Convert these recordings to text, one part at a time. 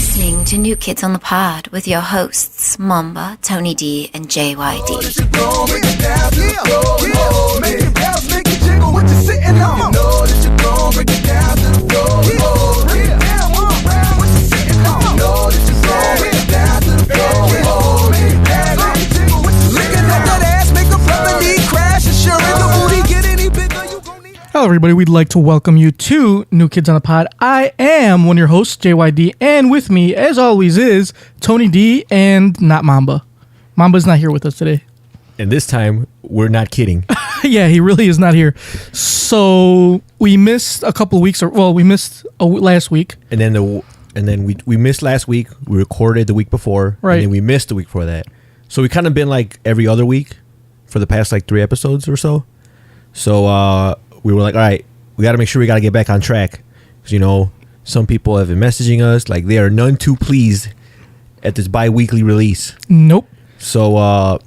listening to New Kids on the Pod with your hosts, Mamba, Tony D, and JYD. Hello, everybody. We'd like to welcome you to New Kids on the Pod. I am one of your hosts, JYD, and with me, as always, is Tony D and not Mamba. Mamba's not here with us today. And this time, we're not kidding. Yeah, he really is not here. So we missed a couple of weeks, we missed last week. And then we missed last week. We recorded the week before, right? And then we missed the week before that. So we kind of been like every other week for the past like 3 episodes or so. So we were like, all right, we got to make sure we got to get back on track. Because, you know, some people have been messaging us like they are none too pleased at this bi-weekly release. Nope. So,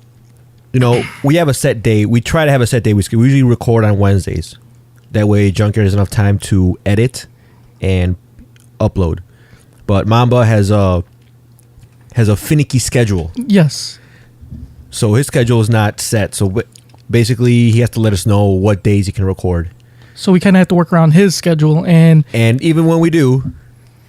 you know, we have a set day. We try to have a set day. We usually record on Wednesdays. That way Junkyard has enough time to edit and upload. But Mamba has a finicky schedule. Yes. So his schedule is not set. So basically, he has to let us know what days he can record. So we kind of have to work around his schedule. And even when we do,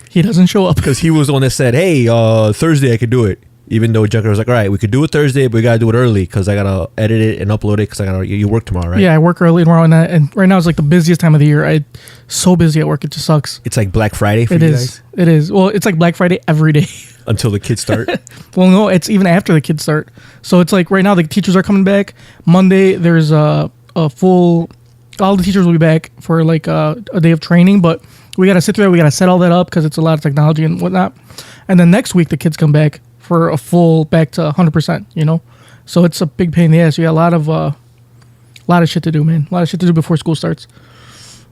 he doesn't show up. Because he was the one that said, hey, Thursday I could do it. Even though Junker was like, all right, we could do it Thursday, but we got to do it early because I got to edit it and upload it because you work tomorrow, right? Yeah, I work early tomorrow. And right now is like the busiest time of the year. I'm so busy at work. It just sucks. It's like Black Friday for you guys? It is. Well, it's like Black Friday every day. Until the kids start? Well, no, it's even after the kids start. So it's like right now the teachers are coming back. Monday, there's a full... All the teachers will be back for like a day of training, but we got to sit there. We got to set all that up because it's a lot of technology and whatnot. And then next week, the kids come back for a full back to 100%, you know? So it's a big pain in the ass. You got a lot of shit to do, man. A lot of shit to do before school starts.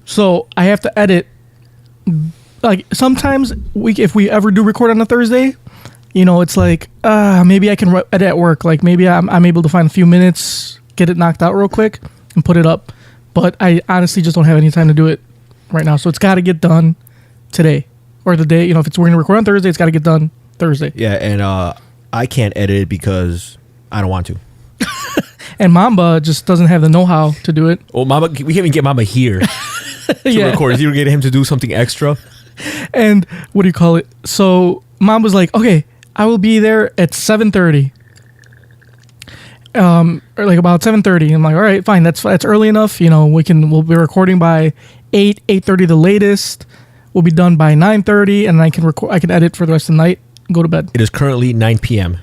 So I have to edit. Like sometimes if we ever do record on a Thursday, you know, it's like, maybe I can edit at work. Like maybe I'm able to find a few minutes, get it knocked out real quick and put it up. But I honestly just don't have any time to do it right now. So it's got to get done today or the day, you know, if we're going to record on Thursday, it's got to get done Thursday. Yeah. And I can't edit it because I don't want to. And Mamba just doesn't have the know-how to do it. Well, Mamba, we can't even get Mamba here to record. You get him to do something extra. And what do you call it? So Mamba's like, okay, I will be there at 7:30. Or like about 7:30. I'm like, all right, fine. That's early enough. You know, we'll be recording by 8:30 the latest. We'll be done by 9:30, and I can edit for the rest of the night and go to bed. It is currently 9 p.m.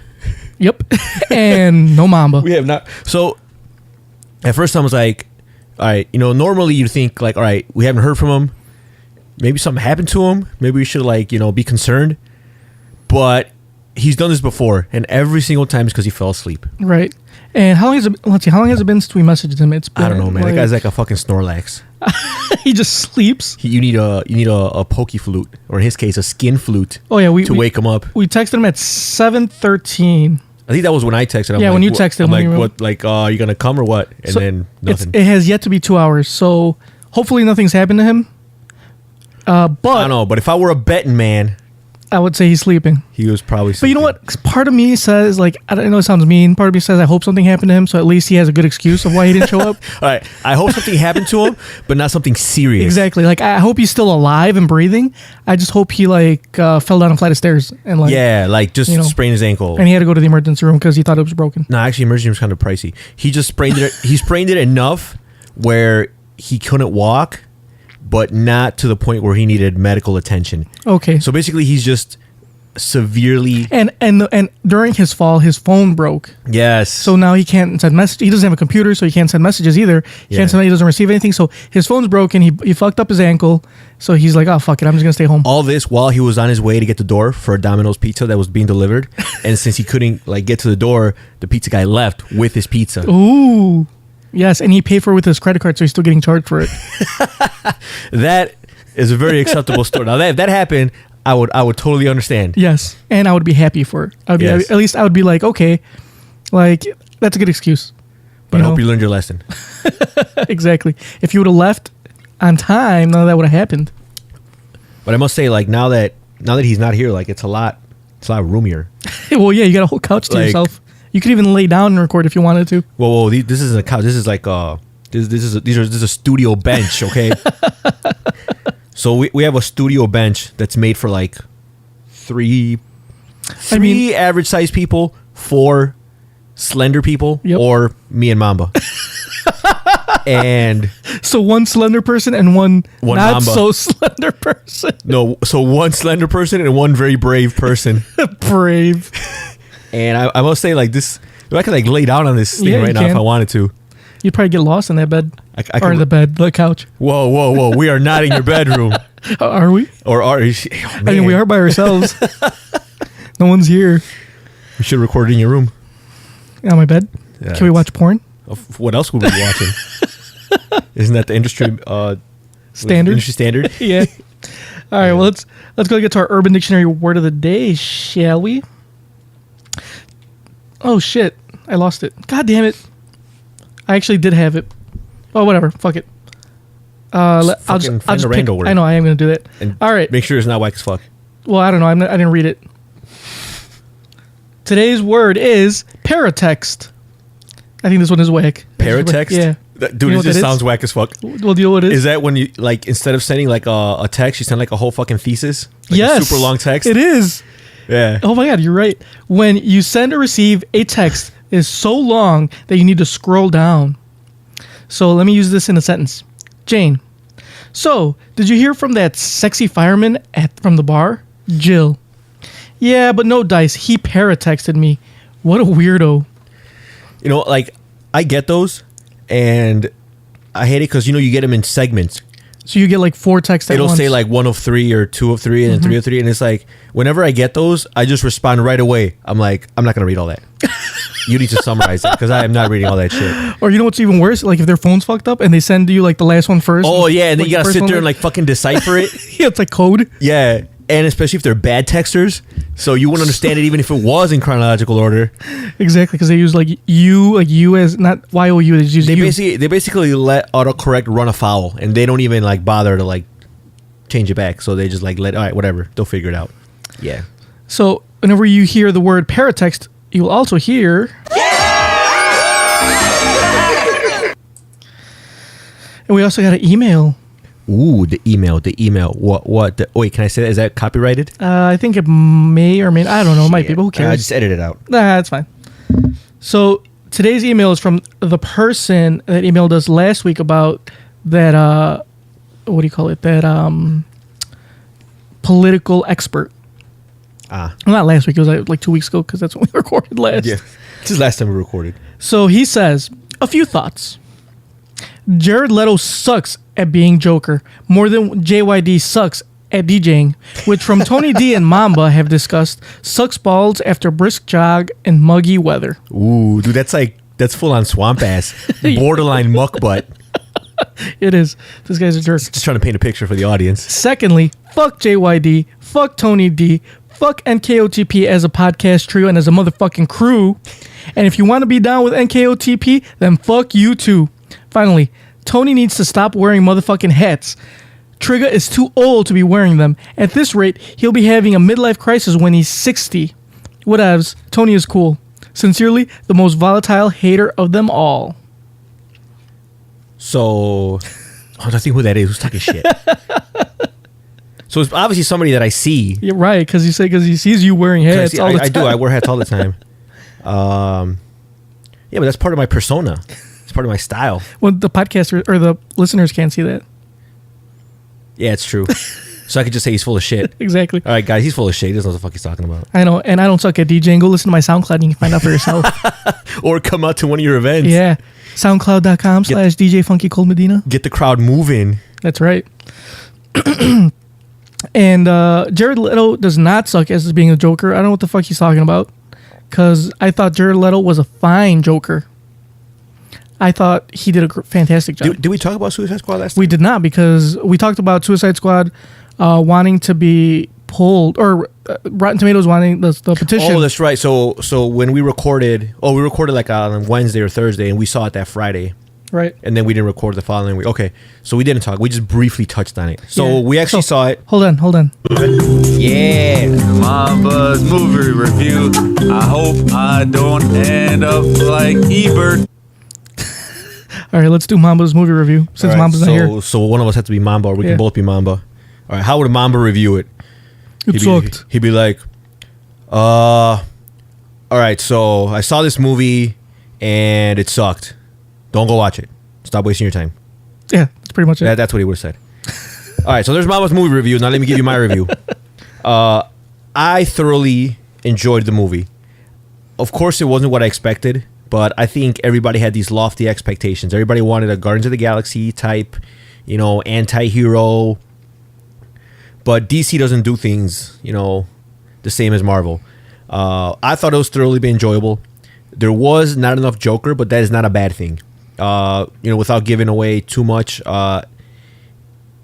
Yep. And no Mamba. We have not. So at first I was like, all right, you know, normally you'd think like, all right, we haven't heard from him. Maybe something happened to him. Maybe we should like, you know, be concerned. But he's done this before, and every single time it's because he fell asleep. Right. And how long has it been since we messaged him? It's been, I don't know, man. That guy's like a fucking Snorlax. He just sleeps. You need a pokey flute, or in his case, a skin flute. Oh yeah, to wake him up. We texted him at 7:13. I think that was when I texted him. Yeah, when you texted him. I'm like, what? Like, you gonna come or what? And then nothing. It has yet to be 2 hours, so hopefully nothing's happened to him. But I don't know. But if I were a betting man, I would say he's sleeping. He was probably sleeping. But you know what? Part of me says, like, I don't know, it sounds mean. Part of me says I hope something happened to him, so at least he has a good excuse of why he didn't show up. All right. I hope something happened to him, but not something serious. Exactly. Like, I hope he's still alive and breathing. I just hope he, like, fell down a flight of stairs and, like... Yeah, like, just sprained his ankle. And he had to go to the emergency room because he thought it was broken. No, actually, emergency room was kind of pricey. He just sprained it. He sprained it enough where he couldn't walk, but not to the point where he needed medical attention. Okay. So basically, he's just severely... And during his fall, his phone broke. Yes. So now he can't send messages. He doesn't have a computer, so he can't send messages either. He doesn't receive anything. So his phone's broken. He fucked up his ankle. So he's like, oh, fuck it. I'm just going to stay home. All this while he was on his way to get the door for a Domino's pizza that was being delivered. And since he couldn't like get to the door, the pizza guy left with his pizza. Ooh. Yes, and he paid for it with his credit card, so he's still getting charged for it. That is a very acceptable story. Now, if that happened, I would totally understand. Yes, and I would be happy for it. At least I would be like, okay, like, that's a good excuse. But I hope you learned your lesson. Exactly. If you would have left on time, none of that would have happened. But I must say, like, now that now that he's not here, like it's a lot roomier. Well, yeah, you got a whole couch to Like- yourself. You could even lay down and record if you wanted to. Whoa, this isn't a couch. This is like this is a studio bench. Okay. So we have a studio bench that's made for like three average sized people, 4 slender people, Yep. or me and Mamba. And So one slender person and one not Mamba. so slender person. no, so one slender person and one very brave person. Brave. And I must say, like this, I could like lay down on this thing Yeah, you right now if can. I wanted to. You'd probably get lost in that bed. I Or could- the bed, the couch. Whoa! We are not in your bedroom, Are we? or are you? I mean, we are by ourselves. No one's here. We should record it in your room. On my bed. Yeah, Can we watch porn? What else would we be watching? Isn't that the industry Standard? Industry standard. Yeah. All right. Well, let's go get to our Urban Dictionary word of the day, shall we? Oh shit! I lost it. God damn it! I actually did have it. Oh, whatever. Fuck it. I'll find a pick. random word. I know. I am gonna do that. And All right. Make sure it's not whack as fuck. Well, I don't know. I didn't read it. Today's word is paratext. I think this one is whack. Paratext. Yeah. Dude, You know it what just that sounds is? whack as fuck. Well, do you know what it is? Is that when you like instead of sending like a text, you send like a whole fucking thesis? Like Yes. A super long text. It is. Yeah. Oh my god, you're right. When you send or receive a text is so long that you need to scroll down. So let me use this in a sentence. Jane. So, did you hear from that sexy fireman from the bar? Jill. Yeah, but no dice. He paratexted me. What a weirdo. You know, like I get those, and I hate it because you get them in segments. So you get like 4 texts at It'll once. say like 1 of 3 or 2 of 3 and then 3 of 3, and it's like whenever I get those, I just respond right away. I'm like, I'm not gonna read all that. You need to summarize it because I am not reading all that shit. Or you know what's even worse? Like if their phone's fucked up and they send you like the last one first. Oh yeah, and then like you gotta the first sit one there and was- like fucking decipher it. yeah, it's like code. Yeah, and especially if they're bad texters, so you wouldn't understand it even if it was in chronological order. Exactly, because they use like you as not YOU. They just use you. They basically let autocorrect run afoul, and they don't even like bother to like change it back. So they just like all right, whatever, they'll figure it out. Yeah. So whenever you hear the word paratext, you will also hear. And we also got an email. Ooh, the email. What? Wait, can I say that? Is that copyrighted? I think it may or may not. I don't know. It might be, Shit. but who cares? I just edit it out. Nah, that's fine. So today's email is from the person that emailed us last week about that. What do you call it? That political expert. Ah, Well, not last week. It was like 2 weeks ago because that's when we recorded last. yeah. This is last time we recorded. So he says, a few thoughts. Jared Leto sucks at being Joker more than JYD sucks at DJing, which from Tony D and Mamba have discussed sucks balls after brisk jog and muggy weather. Ooh, dude, that's full on swamp ass, borderline muck butt. It is. This guy's a jerk. Just trying to paint a picture for the audience. Secondly, fuck JYD, fuck Tony D, fuck NKOTP as a podcast trio and as a motherfucking crew. And if you want to be down with NKOTP, then fuck you too. Finally, Tony needs to stop wearing motherfucking hats. Trigger is too old to be wearing them. At this rate, he'll be having a midlife crisis when he's 60. Whatevs, Tony is cool. Sincerely, the most volatile hater of them all. So, I think who that is. Who's talking shit? So it's obviously somebody that I see. You're right, because he sees you wearing hats all the time. I do. I wear hats all the time. Yeah, but that's part of my persona. It's part of my style. Well, the podcasters or the listeners can't see that. Yeah, it's true. So I could just say he's full of shit. Exactly. All right, guys, he's full of shit. He doesn't know what the fuck he's talking about. I know, and I don't suck at DJing. Go listen to my SoundCloud and you can find out for yourself. Or come out to one of your events. Yeah. SoundCloud.com/DJ Funky Cold Medina. Get the crowd moving. That's right. And Jared Leto does not suck as being a Joker. I don't know what the fuck he's talking about. Because I thought Jared Leto was a fine Joker. I thought he did a fantastic job. Did we talk about Suicide Squad last time? We did not, because we talked about Suicide Squad wanting to be pulled, or Rotten Tomatoes wanting the petition. Oh, that's right. So when we recorded, we recorded like on Wednesday or Thursday, and we saw it that Friday. Right. And then we didn't record the following week. Okay, so we didn't talk. We just briefly touched on it. So Yeah. we actually saw it. Hold on. Yeah. Mamba's movie review. I hope I don't end up like Ebert. All right, let's do Mamba's movie review since All right, Mamba's not here. So one of us has to be Mamba, or we Yeah. can both be Mamba. All right, how would Mamba review it? It sucked. He'd be like, all right, so I saw this movie and it sucked. Don't go watch it. Stop wasting your time. Yeah, that's pretty much it. That's what he would have said. All right, so there's Mamba's movie review. Now let me give you my review. I thoroughly enjoyed the movie. Of course, it wasn't what I expected, but I think everybody had these lofty expectations. Everybody wanted a Guardians of the Galaxy type, anti-hero. But DC doesn't do things, the same as Marvel. I thought it was thoroughly enjoyable. There was not enough Joker, but that is not a bad thing. Without giving away too much,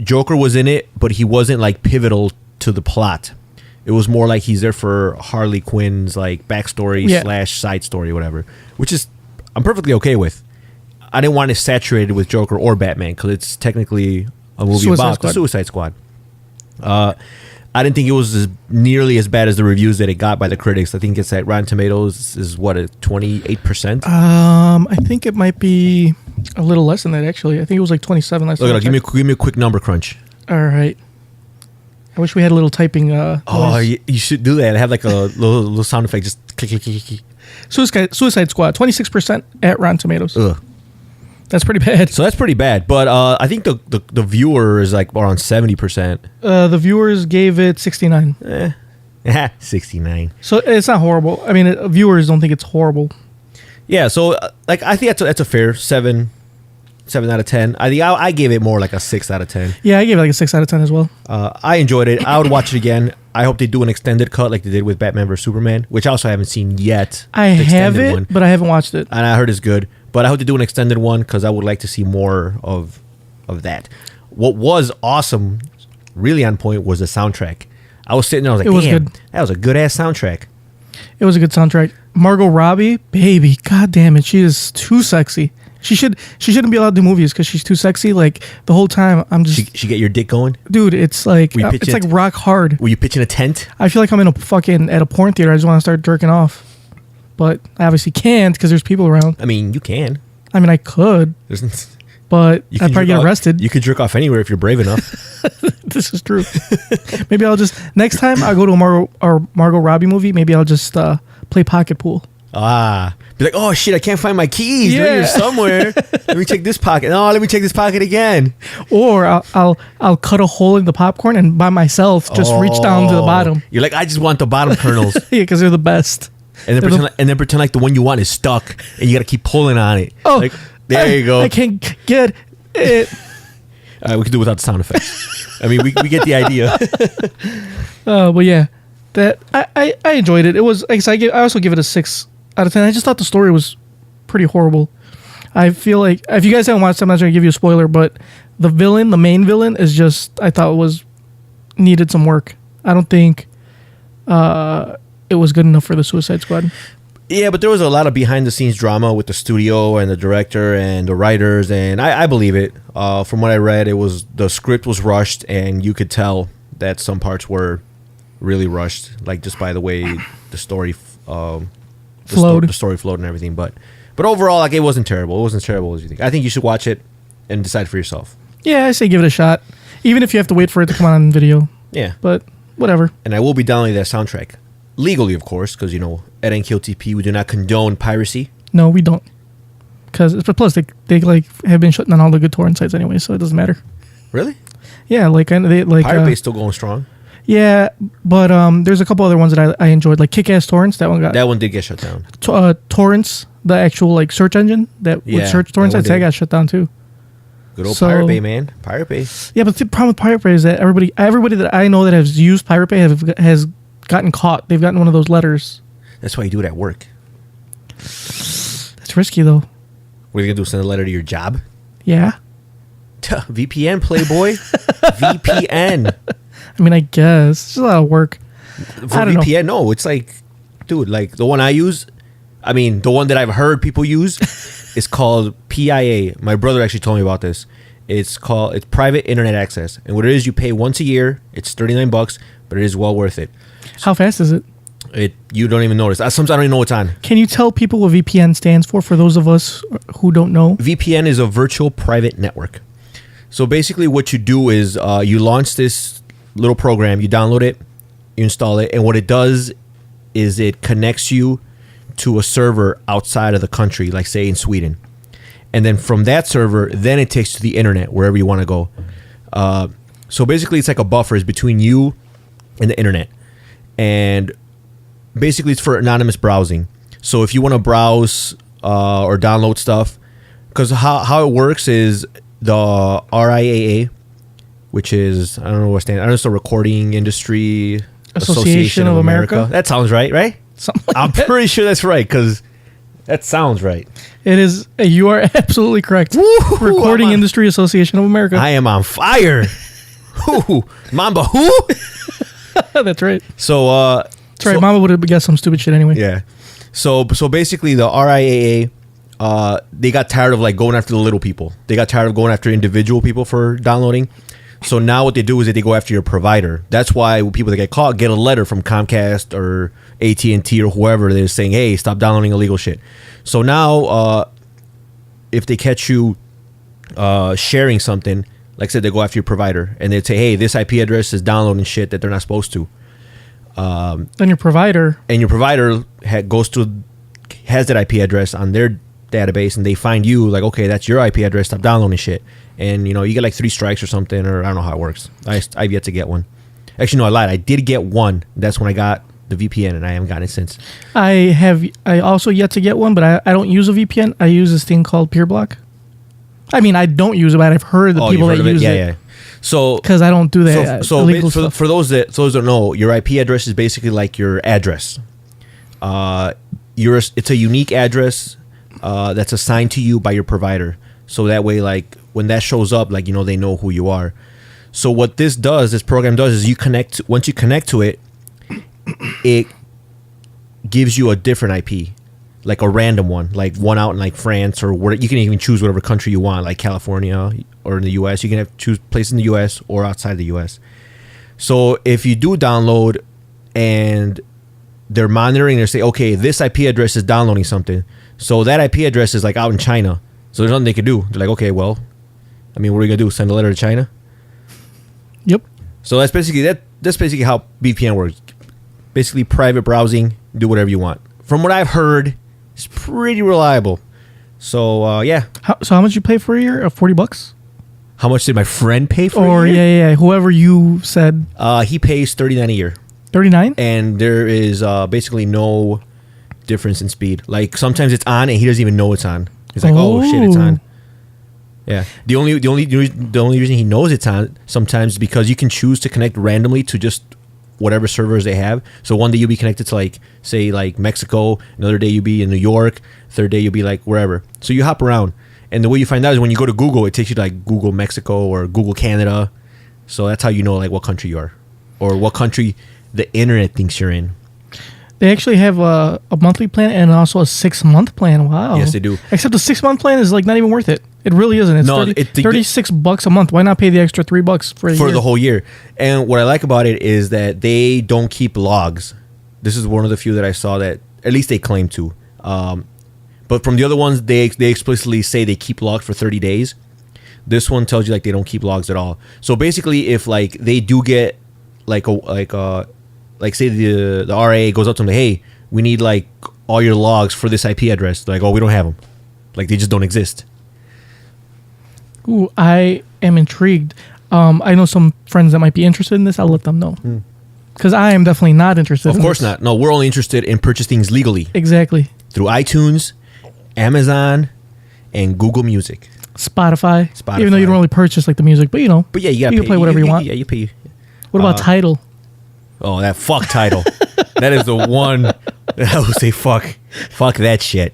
Joker was in it, but he wasn't like pivotal to the plot. It was more like he's there for Harley Quinn's like backstory / side story, whatever, which is I'm perfectly okay with. I didn't want it saturated with Joker or Batman because it's technically a movie about the Suicide Squad. I didn't think it was nearly as bad as the reviews that it got by the critics. I think it's at Rotten Tomatoes is what, a 28%. I think it might be a little less than that actually. I think it was like 27 last time. Look, give me a quick number crunch. All right. I wish we had a little typing. You should do that. Have like a little sound effect. Just click, click, click, click. Suicide Squad, 26% at Rotten Tomatoes. Ugh. That's pretty bad. So that's pretty bad. But I think the viewer is like around 70%. The viewers gave it 69. 69. So it's not horrible. I mean, viewers don't think it's horrible. Yeah. So I think that's a fair 7 out of 10. I gave it more like a 6 out of 10. Yeah, I gave it like a 6 out of 10 as well. I enjoyed it. I would watch it again. I hope they do an extended cut like they did with Batman vs Superman, which I also haven't seen yet. I have it, but I haven't watched it. And I heard it's good. But I hope they do an extended one because I would like to see more of that. What was awesome, really on point, was the soundtrack. I was sitting there, I was like, damn, that was a good ass soundtrack. It was a good soundtrack. Margot Robbie, baby, god damn it, she is too sexy. She shouldn't be allowed to do movies because she's too sexy. Like the whole time, I'm just. She get your dick going, dude. It's like rock hard. Were you pitching a tent? I feel like I'm in at a porn theater. I just want to start jerking off, but I obviously can't because there's people around. I mean, you can. I mean, I could, but I'd probably get arrested. You could jerk off anywhere if you're brave enough. This is true. Maybe I'll just next time I go to a Margot Robbie movie. Maybe I'll just play pocket pool. Be like, oh shit, I can't find my keys. Yeah. They're here somewhere. Let me check this pocket. No, let me check this pocket again. Or I'll cut a hole in the popcorn and by myself just reach down to the bottom. You're like, I just want the bottom kernels. Yeah, because they're the best. And then pretend like the one you want is stuck and you got to keep pulling on it. Oh, like, there you go. I can't get it. We can do it without the sound effects. I mean, we get the idea. But yeah, that I enjoyed it. It was like I also give it a 6 out of 10. I just thought the story was pretty horrible. I feel like if you guys haven't watched it, I'm not going to give you a spoiler, but the main villain is just, I thought needed some work. I don't think it was good enough for the Suicide Squad. Yeah, but there was a lot of behind the scenes drama with the studio and the director and the writers, and I believe it. From what I read, the script was rushed, and you could tell that some parts were really rushed, like just by the way the story flowed. The story flowed and everything, but overall, like, it wasn't terrible. It wasn't as terrible as you think. I think you should watch it and decide for yourself. Yeah, I say give it a shot, even if you have to wait for it to come on video. Yeah, but whatever. And I will be downloading that soundtrack legally, of course, because at NKOTP we do not condone piracy. No, we don't. Because plus they like have been shutting down all the good torrent sites anyway, so it doesn't matter. Really? Yeah, like Pirate Bay's still going strong. Yeah, but there's a couple other ones that I enjoyed, like Kick-Ass Torrents. That one did get shut down. Torrents, the actual like search engine that would search torrent sites, that got shut down too. Good old Pirate Bay, man. Pirate Bay. Yeah, but the problem with Pirate Bay is that everybody that I know that has used Pirate Bay has gotten caught. They've gotten one of those letters. That's why you do it at work. That's risky though. What are you gonna do? Send a letter to your job? Yeah. VPN, playboy. VPN. I mean, I guess it's just a lot of work. For VPN, no, it's like, dude, like the one I use. I mean, the one that I've heard people use is called PIA. My brother actually told me about this. It's private internet access, and what it is, you pay once a year. It's $39, but it is well worth it. How fast is it? You don't even notice. Sometimes I don't even know what's on. Can you tell people what VPN stands for those of us who don't know? VPN is a virtual private network. So basically what you do is you launch this little program, you download it, you install it, and what it does is it connects you to a server outside of the country, like say in Sweden. And then from that server, then it takes you to the internet, wherever you want to go. So basically it's like a buffer is between you and the internet. And basically it's for anonymous browsing. So if you want to browse or download stuff, because how it works is the RIAA, which is, I don't know what stands. I don't know, it's the Recording Industry Association of America. That sounds right? I'm pretty sure that's right, because that sounds right. It is. You are absolutely correct. Woo-hoo, Recording Industry Association of America. I am on fire. Who? Mamba who? That's right. So, that's right. Mama would have guessed some stupid shit anyway. Yeah. So basically the RIAA, they got tired of like going after the little people. They got tired of going after individual people for downloading. So now what they do is that they go after your provider. That's why people that get caught get a letter from Comcast or AT&T or whoever. They're saying, hey, stop downloading illegal shit. So now if they catch you sharing something, like I said, they go after your provider. And they'd say, hey, this IP address is downloading shit that they're not supposed to. Then your provider. And your provider has that IP address on their database, and they find you like, okay, that's your IP address, stop downloading shit. And you know, you get like 3 strikes or something, or I don't know how it works. I've yet to get one. Actually, no, I lied. I did get one. That's when I got the VPN, and I haven't gotten it since. I also yet to get one, but I don't use a VPN. I use this thing called PeerBlock. I mean, I don't use it, but I've heard the people that use it. Yeah. So because I don't do that. For those that don't know, your IP address is basically like your address. It's a unique address that's assigned to you by your provider. So that way, like when that shows up, like, you know, they know who you are. So what this program does is once you connect to it, it gives you a different IP, like a random one, like one out in like France or where you can even choose whatever country you want, like California or in the US. You can choose places in the US or outside the US. So if you do download and they're monitoring, they say, okay, this IP address is downloading something. So that IP address is like out in China. So there's nothing they can do. They're like, okay, well, I mean, what are we gonna do? Send a letter to China? Yep. So that's basically how VPN works. Basically, private browsing, do whatever you want. From what I've heard, it's pretty reliable. So yeah. So how much you pay for a year? $40? How much did my friend pay for a year? Yeah. Whoever you said. He pays $39 a year. 39? And there is basically no difference in speed. Like sometimes it's on and he doesn't even know it's on. He's like, oh shit, it's on. Yeah. The only reason he knows it's on sometimes is because you can choose to connect randomly to just whatever servers they have. So one day you'll be connected to like, say like Mexico, another day you'll be in New York, third day you'll be like wherever. So you hop around. And the way you find out is when you go to Google, it takes you to like Google Mexico or Google Canada. So that's how you know like what country you are or what country the internet thinks you're in. They actually have a monthly plan and also a 6-month plan. Wow. Yes, they do. Except the 6-month plan is like not even worth it. It really isn't. It's $36 a month. Why not pay the extra $3 for a year? For the whole year. And what I like about it is that they don't keep logs. This is one of the few that I saw that at least they claim to. But from the other ones, they explicitly say they keep logs for 30 days. This one tells you like they don't keep logs at all. So basically, if like they do get like say the RA goes up to them like, hey, we need like all your logs for this IP address. They're like, oh, we don't have them. Like they just don't exist. Ooh, I am intrigued. I know some friends that might be interested in this. I'll let them know. Because I am definitely not interested in this. Of course not. No, we're only interested in purchasing things legally. Exactly. Through iTunes, Amazon, and Google Music. Spotify. Even though you don't really purchase like the music, but you know. But yeah, you can play whatever you want. Yeah, you pay. What about Tidal? Oh, that fuck Tidal. That is the one that I would say fuck that shit.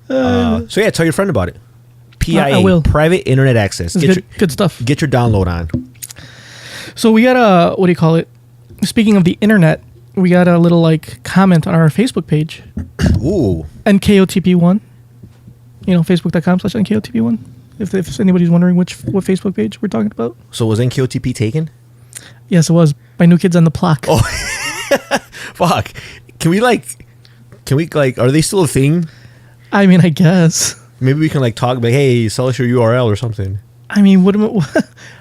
So yeah, tell your friend about it. PIA, I will. Private Internet Access. Good stuff. Get your download on. So we got a, what do you call it? Speaking of the internet, we got a little like comment on our Facebook page. Ooh. NKOTP1. You know, facebook.com/NKOTP1. If anybody's wondering what Facebook page we're talking about. So was NKOTP taken? Yes, it was by New Kids on the Block. Oh, fuck. Can we like, are they still a thing? I mean, I guess. Maybe we can like talk, like, hey, sell us your URL or something. I mean,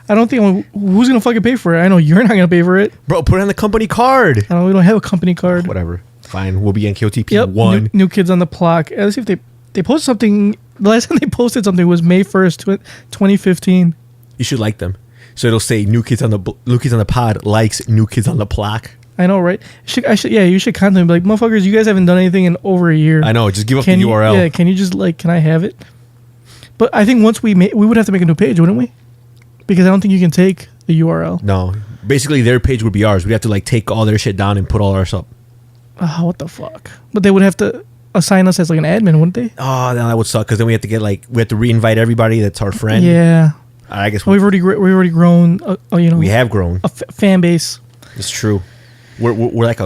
I don't think who's gonna fucking pay for it. I know you're not gonna pay for it. Bro, put it on the company card. We don't have a company card. Whatever. Fine. We'll be NKOTP Yep. 1. New Kids on the Block. Let's see if they posted something. The last time they posted something was May 1st, 2015. You should like them. So it'll say New Kids on the Pod likes New Kids on the Block. I know, right? You should contact them. Be like, motherfuckers, you guys haven't done anything in over a year. I know. Just give up the URL. Yeah. Can you just can I have it? But I think once we would have to make a new page, wouldn't we? Because I don't think you can take the URL. No. Basically, their page would be ours. We'd have to like take all their shit down and put all ours up. Oh, what the fuck? But they would have to assign us as like an admin, wouldn't they? Oh, then that would suck because then we have to re-invite everybody that's our friend. Yeah. I guess we've already grown. We have grown a fan base. It's true. We're like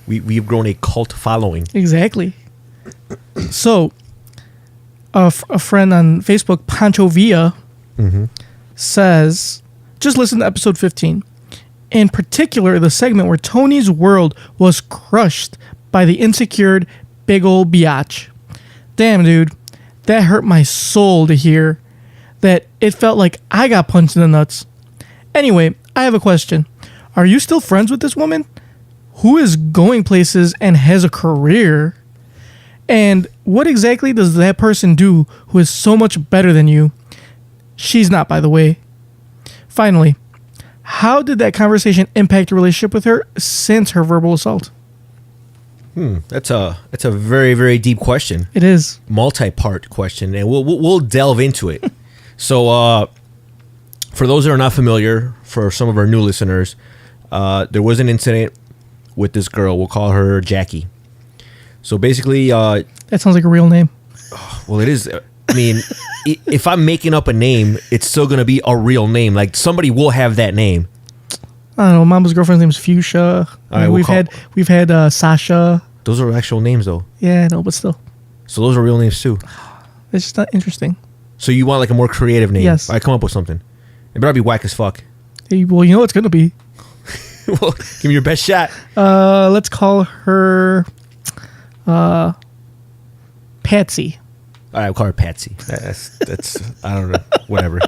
we've grown a cult following. Exactly. So, a friend on Facebook, Pancho Villa, says, just listen to episode 15. In particular, the segment where Tony's world was crushed by the insecure big old biatch. Damn, dude, that hurt my soul to hear. That it felt like I got punched in the nuts. Anyway, I have a question. Are you still friends with this woman? Who is going places and has a career? And what exactly does that person do who is so much better than you? She's not, by the way. Finally, how did that conversation impact your relationship with her since her verbal assault? That's a very, very deep question. It is. Multi-part question, and we'll delve into it. So, for those that are not familiar, for some of our new listeners, there was an incident with this girl. We'll call her Jackie. So basically, that sounds like a real name. Well, it is. I mean, if I'm making up a name, it's still gonna be a real name. Like somebody will have that name. I don't know. Mama's girlfriend's name is Fuchsia. All right, we've had Sasha. Those are actual names, though. Yeah, no, but still, so those are real names too. it's just not interesting. So you want like a more creative name? Yes. I come up with something. It better be whack as fuck. Hey, well, you know it's gonna be. Well, give me your best shot. Let's call her Patsy. All right, we'll call her Patsy. That's I don't know, whatever.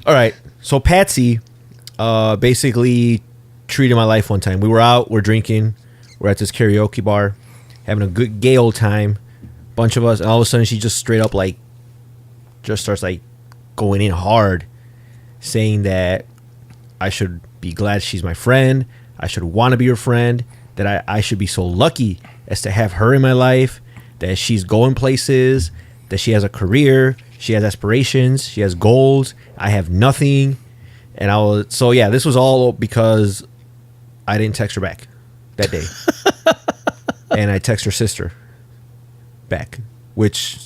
All right, so Patsy basically treated my life one time. We were out, we're drinking, we're at this karaoke bar, having a good gay old time, bunch of us, and all of a sudden she just straight up like just starts like going in hard, saying that I should be glad she's my friend, I should want to be her friend, that I should be so lucky as to have her in my life, that she's going places, that she has a career, she has aspirations, she has goals, I have nothing. And this was all because I didn't text her back that day. And I text her sister back, which,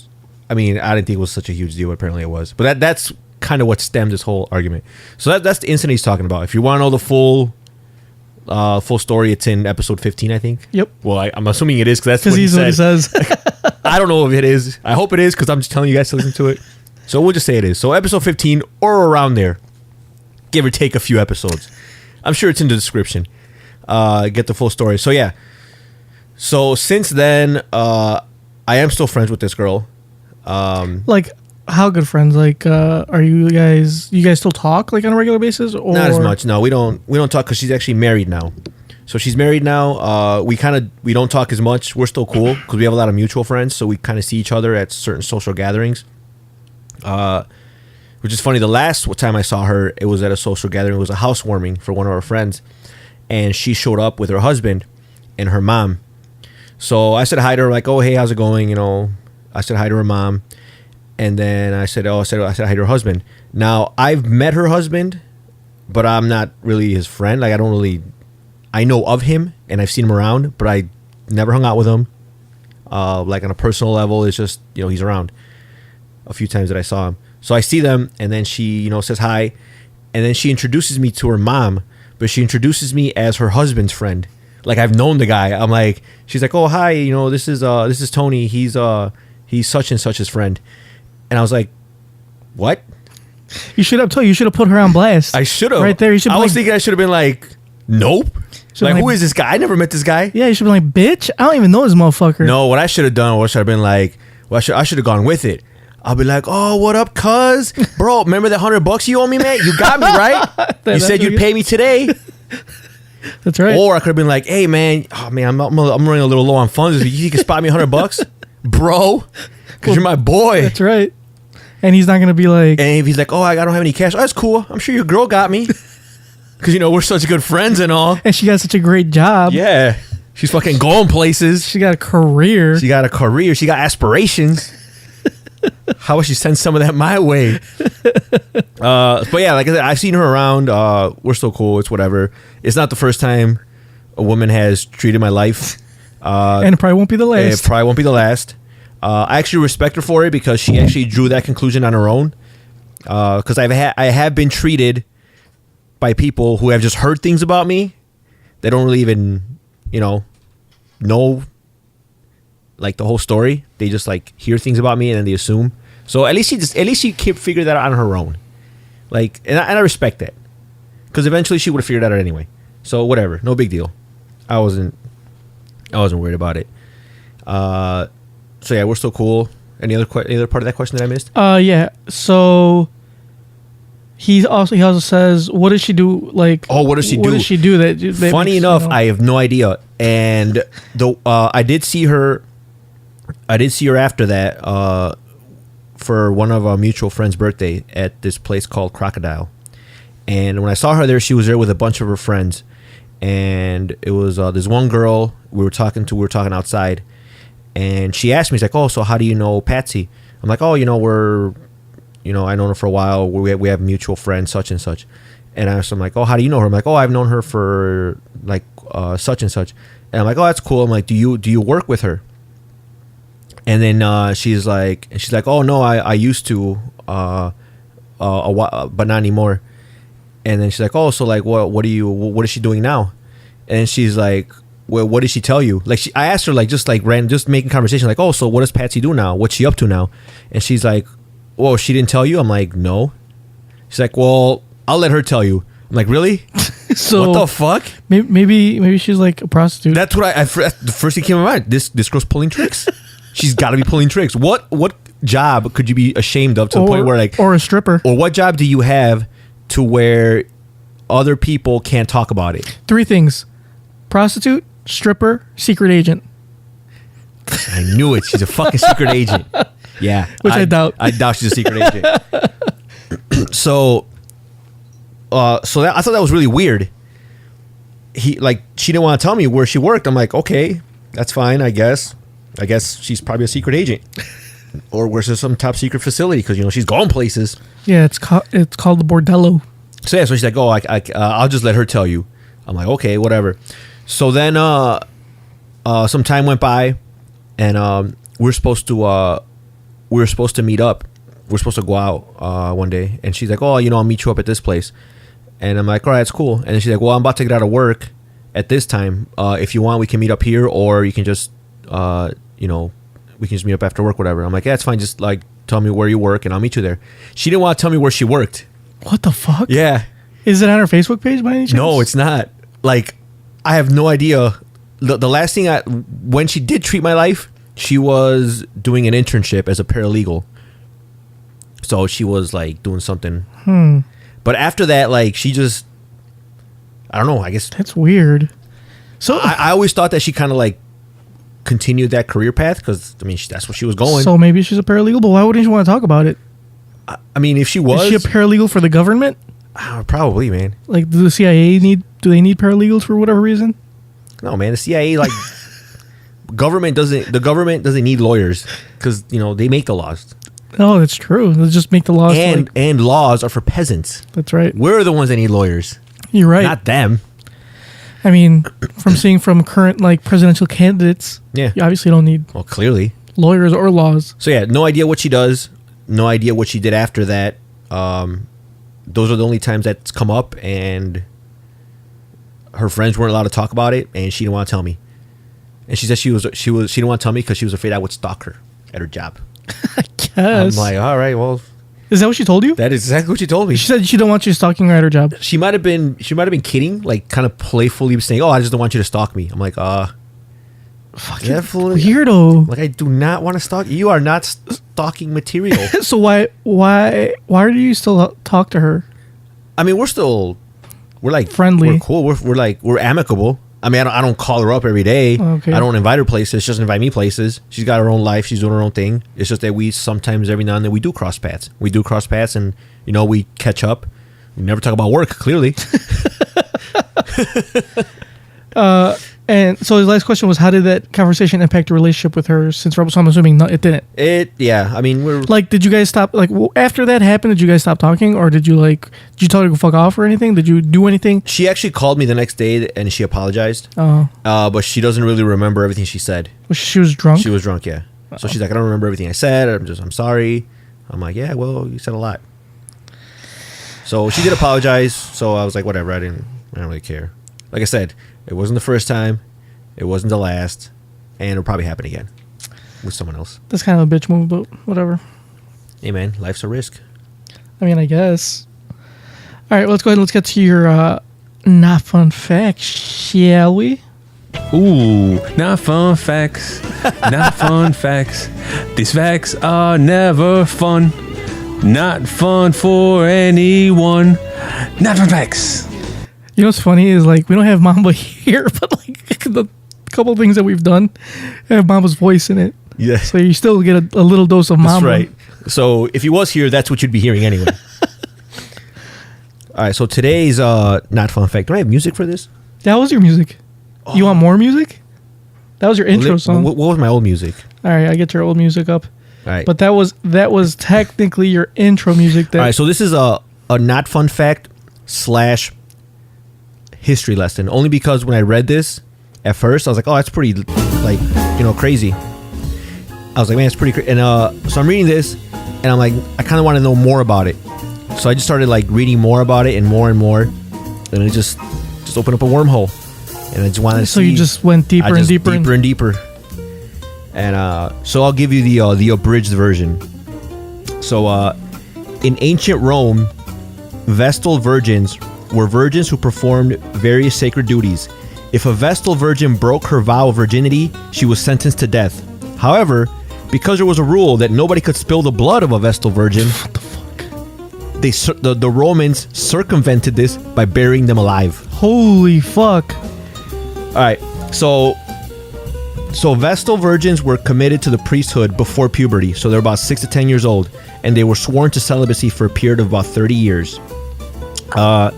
I mean, I didn't think it was such a huge deal. Apparently it was. But that's kind of what stemmed this whole argument. So that's the incident he's talking about. If you want to know the full story, it's in episode 15, I think. Yep. Well, I'm assuming it is because that's what he what he says. I don't know if it is. I hope it is because I'm just telling you guys to listen to it. So we'll just say it is. So episode 15 or around there. Give or take a few episodes. I'm sure it's in the description. Get the full story. So yeah. So since then, I am still friends with this girl. Like, how good friends? Like, are you guys still talk like on a regular basis? Or not as much. No, we don't talk because she's actually married now. So she's married now. We don't talk as much. We're still cool because we have a lot of mutual friends. So we kind of see each other at certain social gatherings. Which is funny. The last time I saw her, it was at a social gathering. It was a housewarming for one of our friends, and she showed up with her husband and her mom. So I said hi to her, like, "Oh, hey, how's it going?" You know, I said hi to her mom, and then I said hi to her husband. Now I've met her husband, but I'm not really his friend. Like I know of him and I've seen him around, but I never hung out with him. Like on a personal level, it's just he's around. A few times that I saw him. So I see them, and then she, says hi, and then she introduces me to her mom, but she introduces me as her husband's friend. Like I've known the guy. I'm like, she's like, "Oh, hi, this is Tony. He's such and such's friend." And I was like, "What?" You should have told. You should have put her on blast. I should have. Right there. You should. I was thinking I should have been like, nope. Like, who is this guy? I never met this guy. Yeah, you should be like, bitch. I don't even know this motherfucker. No, what I should have done was I should have been like, I should have gone with it. I'll be like, oh, what up, cuz? Bro, remember that $100 you owe me, man? You got me, right? You said you'd pay me today. That's right. Or I could have been like, hey, man, I'm running a little low on funds. You can spot me $100, bro, because you're my boy. That's right. And he's not going to be like... And if he's like, oh, I don't have any cash. Oh, that's cool. I'm sure your girl got me. Because, we're such good friends and all. And she got such a great job. Yeah. She's fucking going places. She got a career. She got aspirations. How about she send some of that my way? But yeah, like I said, I've seen her around. We're so cool. It's whatever. It's not the first time a woman has treated my life. And it probably won't be the last. It probably won't be the last. I actually respect her for it because she actually drew that conclusion on her own. Because I have been treated by people who have just heard things about me. They don't really even, know like the whole story. They just like hear things about me and then they assume. So at least she figured that out on her own. Like, and I respect that because eventually she would have figured that out anyway. So whatever, no big deal. I wasn't worried about it. So yeah, we're still cool. Any other part of that question that I missed? Yeah. So he also says, what does she do? Like, what does she do? What does she do? That funny enough, I have no idea. And I did see her after that for one of our mutual friends' birthday at this place called Crocodile. And when I saw her there, she was there with a bunch of her friends. And it was this one girl we were talking outside. And she asked me, she's like, oh, so how do you know Patsy? I'm like, oh, I know her for a while. We have mutual friends, such and such. And I'm like, oh, how do you know her? I'm like, oh, I've known her for like such and such. And I'm like, oh, that's cool. I'm like, do you work with her? And then she's like, oh no, I used to, a while, but not anymore. And then she's like, oh, so like, what is she doing now? And she's like, well, what did she tell you? Like, I asked her, like, just making conversation, like, oh, so what does Patsy do now? What's she up to now? And she's like, well, she didn't tell you? I'm like, no. She's like, well, I'll let her tell you. I'm like, really? So what the fuck? Maybe she's like a prostitute. That's what the first thing came to my mind. This girl's pulling tricks. She's got to be pulling tricks. What job could you be ashamed of to the point where like, or a stripper? Or what job do you have to where other people can't talk about it? 3 things: prostitute, stripper, secret agent. I knew it. She's a fucking secret agent. Yeah, which I doubt. I doubt she's a secret agent. So I thought that was really weird. She didn't want to tell me where she worked. I'm like, okay, that's fine. I guess she's probably a secret agent, or works at some top secret facility because she's going places. Yeah, it's called the bordello. So yeah, so she's like, oh, I'll just let her tell you. I'm like, okay, whatever. So then some time went by, and we were supposed to meet up. We're supposed to go out one day, and she's like, oh, I'll meet you up at this place. And I'm like, all right, it's cool. And then she's like, well, I'm about to get out of work at this time. If you want, we can meet up here, or you can just we can just meet up after work, whatever. I'm like, yeah, it's fine. Just like tell me where you work, and I'll meet you there. She didn't want to tell me where she worked. What the fuck? Yeah. Is it on her Facebook page by any chance? No, it's not. Like, I have no idea. The last thing when she did treat my life, she was doing an internship as a paralegal. So she was like doing something. But after that, like, she just, I don't know, I guess. That's weird. So I always thought that she kind of like continued that career path because, I mean, that's where she was going. So maybe she's a paralegal, but why wouldn't you want to talk about it? I mean, if she was. Is she a paralegal for the government? Probably, man. Like, do they need paralegals for whatever reason? No, man. The CIA, like, the government doesn't need lawyers because, they make the laws. Oh, that's true. They just make the laws. And laws are for peasants. That's right. We're the ones that need lawyers. You're right. Not them. I mean, from current like presidential candidates, yeah, you obviously don't need clearly lawyers or laws. So yeah, no idea what she does. No idea what she did after that. Those are the only times that's come up, and her friends weren't allowed to talk about it, and she didn't want to tell me. And she said she didn't want to tell me because she was afraid I would stalk her at her job. I guess. I'm like, all right, well, Is that what she told you? That is exactly what she told me. She said she don't want you stalking her at her job. She might have been kidding, like kind of playfully saying, "Oh, I just don't want you to stalk me." I'm like, Fucking definitely weirdo. Like, I do not want to stalk you. You are not stalking material. So why do you still talk to her? I mean, we're like Friendly. We're cool. We're amicable. I mean, I don't call her up every day. Okay. I don't invite her places. She doesn't invite me places. She's got her own life. She's doing her own thing. It's just that we sometimes, every now and then, we do cross paths. And we catch up. We never talk about work. Clearly. And so his last question was, how did that conversation impact your relationship with her? Since so I'm assuming it didn't. Yeah. I mean, we're Like, did you guys stop? Like, after that happened, did you guys stop talking, or did you tell her to go fuck off or anything? Did you do anything? She actually called me the next day and she apologized. Oh, But she doesn't really remember everything she said. she was drunk. She was drunk, yeah. So she's like, I don't remember everything I said. I'm sorry. I'm like, yeah, well, you said a lot. So she did apologize. So I was like, whatever. I don't really care. Like I said, it wasn't the first time. It wasn't the last. And it'll probably happen again with someone else. That's kind of a bitch move, but whatever. Hey, man, life's a risk. I mean, I guess. All right, let's go ahead and let's get to your not fun facts, shall we? Ooh, not fun facts. Not fun facts. These facts are never fun. Not fun for anyone. Not fun facts. You know what's funny is, like, we don't have Mamba here, but like the couple things that we've done have Mamba's voice in it. Yes. So you still get a little dose of Mamba. That's right. So if he was here, that's what you'd be hearing anyway. All right, so today's not fun fact. Do I have music for this? That was your music. Oh. You want more music? That was your intro song. What was my old music? All right, I get your old music up. All right. But that was technically your intro music. All right, so this is a not fun fact / history lesson. Only because when I read this at first, I was like, oh, that's pretty, like, crazy. I was like, man, it's pretty crazy. And so I'm reading this, and I'm like, I kind of want to know more about it. So I just started like reading more about it and more, and it just opened up a wormhole. And I just wanted to see. So you just went deeper and deeper and deeper. And so I'll give you the abridged version. So in ancient Rome, Vestal virgins were virgins who performed various sacred duties. If a Vestal virgin broke her vow of virginity, she was sentenced to death. However, because there was a rule that nobody could spill the blood of a Vestal virgin, what the fuck? The Romans circumvented this by burying them alive. Holy fuck. All right, so Vestal virgins were committed to the priesthood before puberty, so they're about 6 to 10 years old, and they were sworn to celibacy for a period of about 30 years. So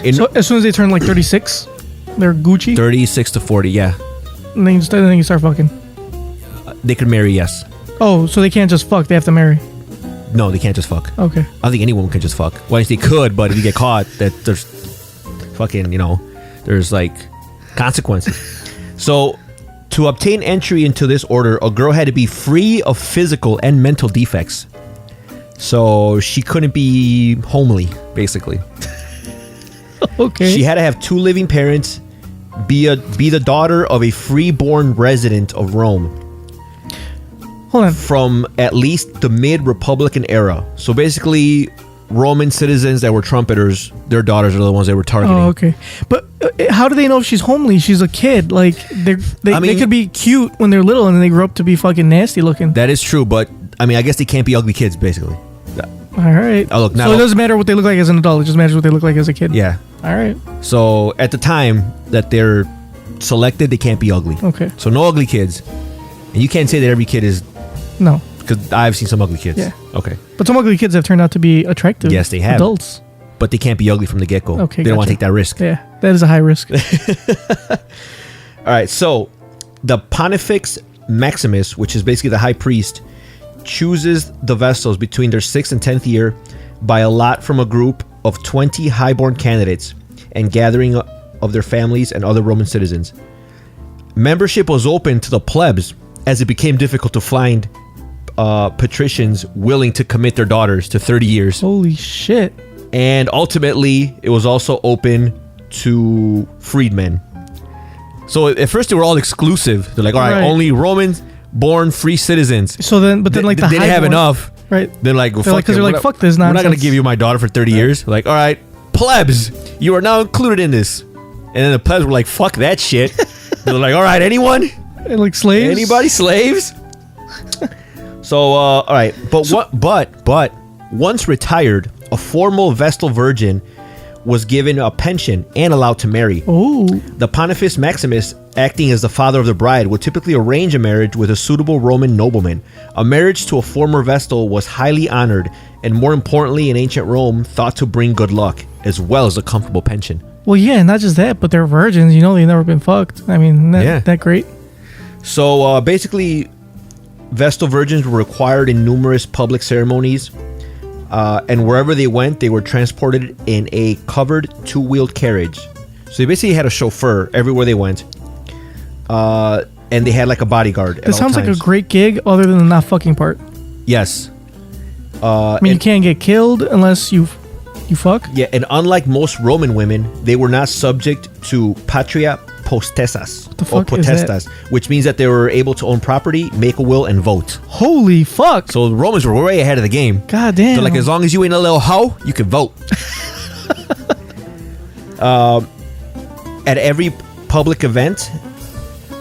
as soon as they turn like 36, they're Gucci? 36 to 40, yeah. And then you start fucking. They could marry, yes. Oh, so they can't just fuck, they have to marry. No, they can't just fuck. Okay. I don't think anyone can just fuck. Well, they could, but if you get caught, that there's fucking, there's like consequences. So to obtain entry into this order, a girl had to be free of physical and mental defects. So she couldn't be homely, basically. Okay. She had to have 2 living parents, be the daughter of a freeborn resident of Rome. Hold on. From at least the mid-Republican era. So basically, Roman citizens that were trumpeters, their daughters are the ones they were targeting. Oh, okay. But how do they know if she's homely? She's a kid. Like, they could be cute when they're little and then they grow up to be fucking nasty looking. That is true, but I mean, I guess they can't be ugly kids, basically. All right. Oh, look, now, so it doesn't matter what they look like as an adult. It just matters what they look like as a kid. Yeah. All right. So at the time that they're selected, they can't be ugly. Okay. So no ugly kids. And you can't say that every kid is... No. Because I've seen some ugly kids. Yeah. Okay. But some ugly kids have turned out to be attractive. Yes, they have. Adults. But they can't be ugly from the get-go. Okay, They don't want to gotcha. take that risk. Yeah, that is a high risk. All right, so the Pontifex Maximus, which is basically the high priest, chooses the Vestals between their 6th and 10th year by a lot from a group of 20 highborn candidates and gathering of their families and other Roman citizens. Membership was open to the plebs as it became difficult to find patricians willing to commit their daughters to 30 years. Holy shit. And ultimately, it was also open to freedmen. So at first they were all exclusive. They're like, all right, Right. only Romans born free citizens. So then, but then like they didn't have highborn- enough. Right. They're like, well, They're like, 'cause it. they're like, fuck this We're not going to nonsense. give you my daughter for 30 years. Like, all right, plebs, you are now included in this. And then the plebs were like, fuck that shit. They're like, all right, anyone? And like slaves. Anybody? Slaves? So, all right. But once retired, a formal Vestal Virgin was given a pension and allowed to marry. Oh. The Pontifex Maximus, acting as the father of the bride, would typically arrange a marriage with a suitable Roman nobleman. A marriage to a former Vestal was highly honored, and more importantly in ancient Rome, thought to bring good luck, as well as a comfortable pension. Well, yeah, not just that, but they're virgins. You know, they've never been fucked. I mean, that great. So basically, Vestal virgins were required in numerous public ceremonies, and wherever they went, they were transported in a covered two-wheeled carriage. So they basically had a chauffeur everywhere they went, and they had like a bodyguard. This sounds like a great gig, other than the not fucking part. Yes. I mean, you can't get killed unless you fuck. Yeah, and unlike most Roman women, they were not subject to patria potestas The fuck is potestas, which means that they were able to own property, make a will, and vote. Holy fuck! So the Romans were way ahead of the game. God damn. So like, as long as you ain't a little hoe, you can vote. At every public event,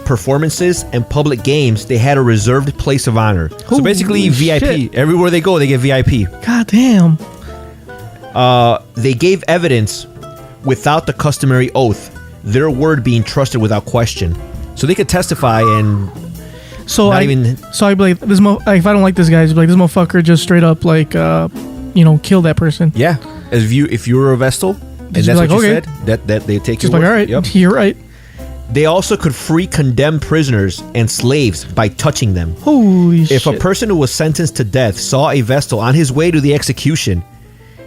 performances, and public games, they had a reserved place of honor. So basically, Holy VIP. shit. Everywhere they go, they get VIP. God damn. They gave evidence without the customary oath, their word being trusted without question. So they could testify and So Not I'd be like, if I don't like this guy, I'd be like, this motherfucker just straight up like, kill that person. yeah, if you were a Vestal, and Just that's be what like, you okay. said, that they take Just your like, word. all right, Yep. you're right. They also could free condemned prisoners and slaves by touching them. Holy shit. If a person who was sentenced to death saw a Vestal on his way to the execution,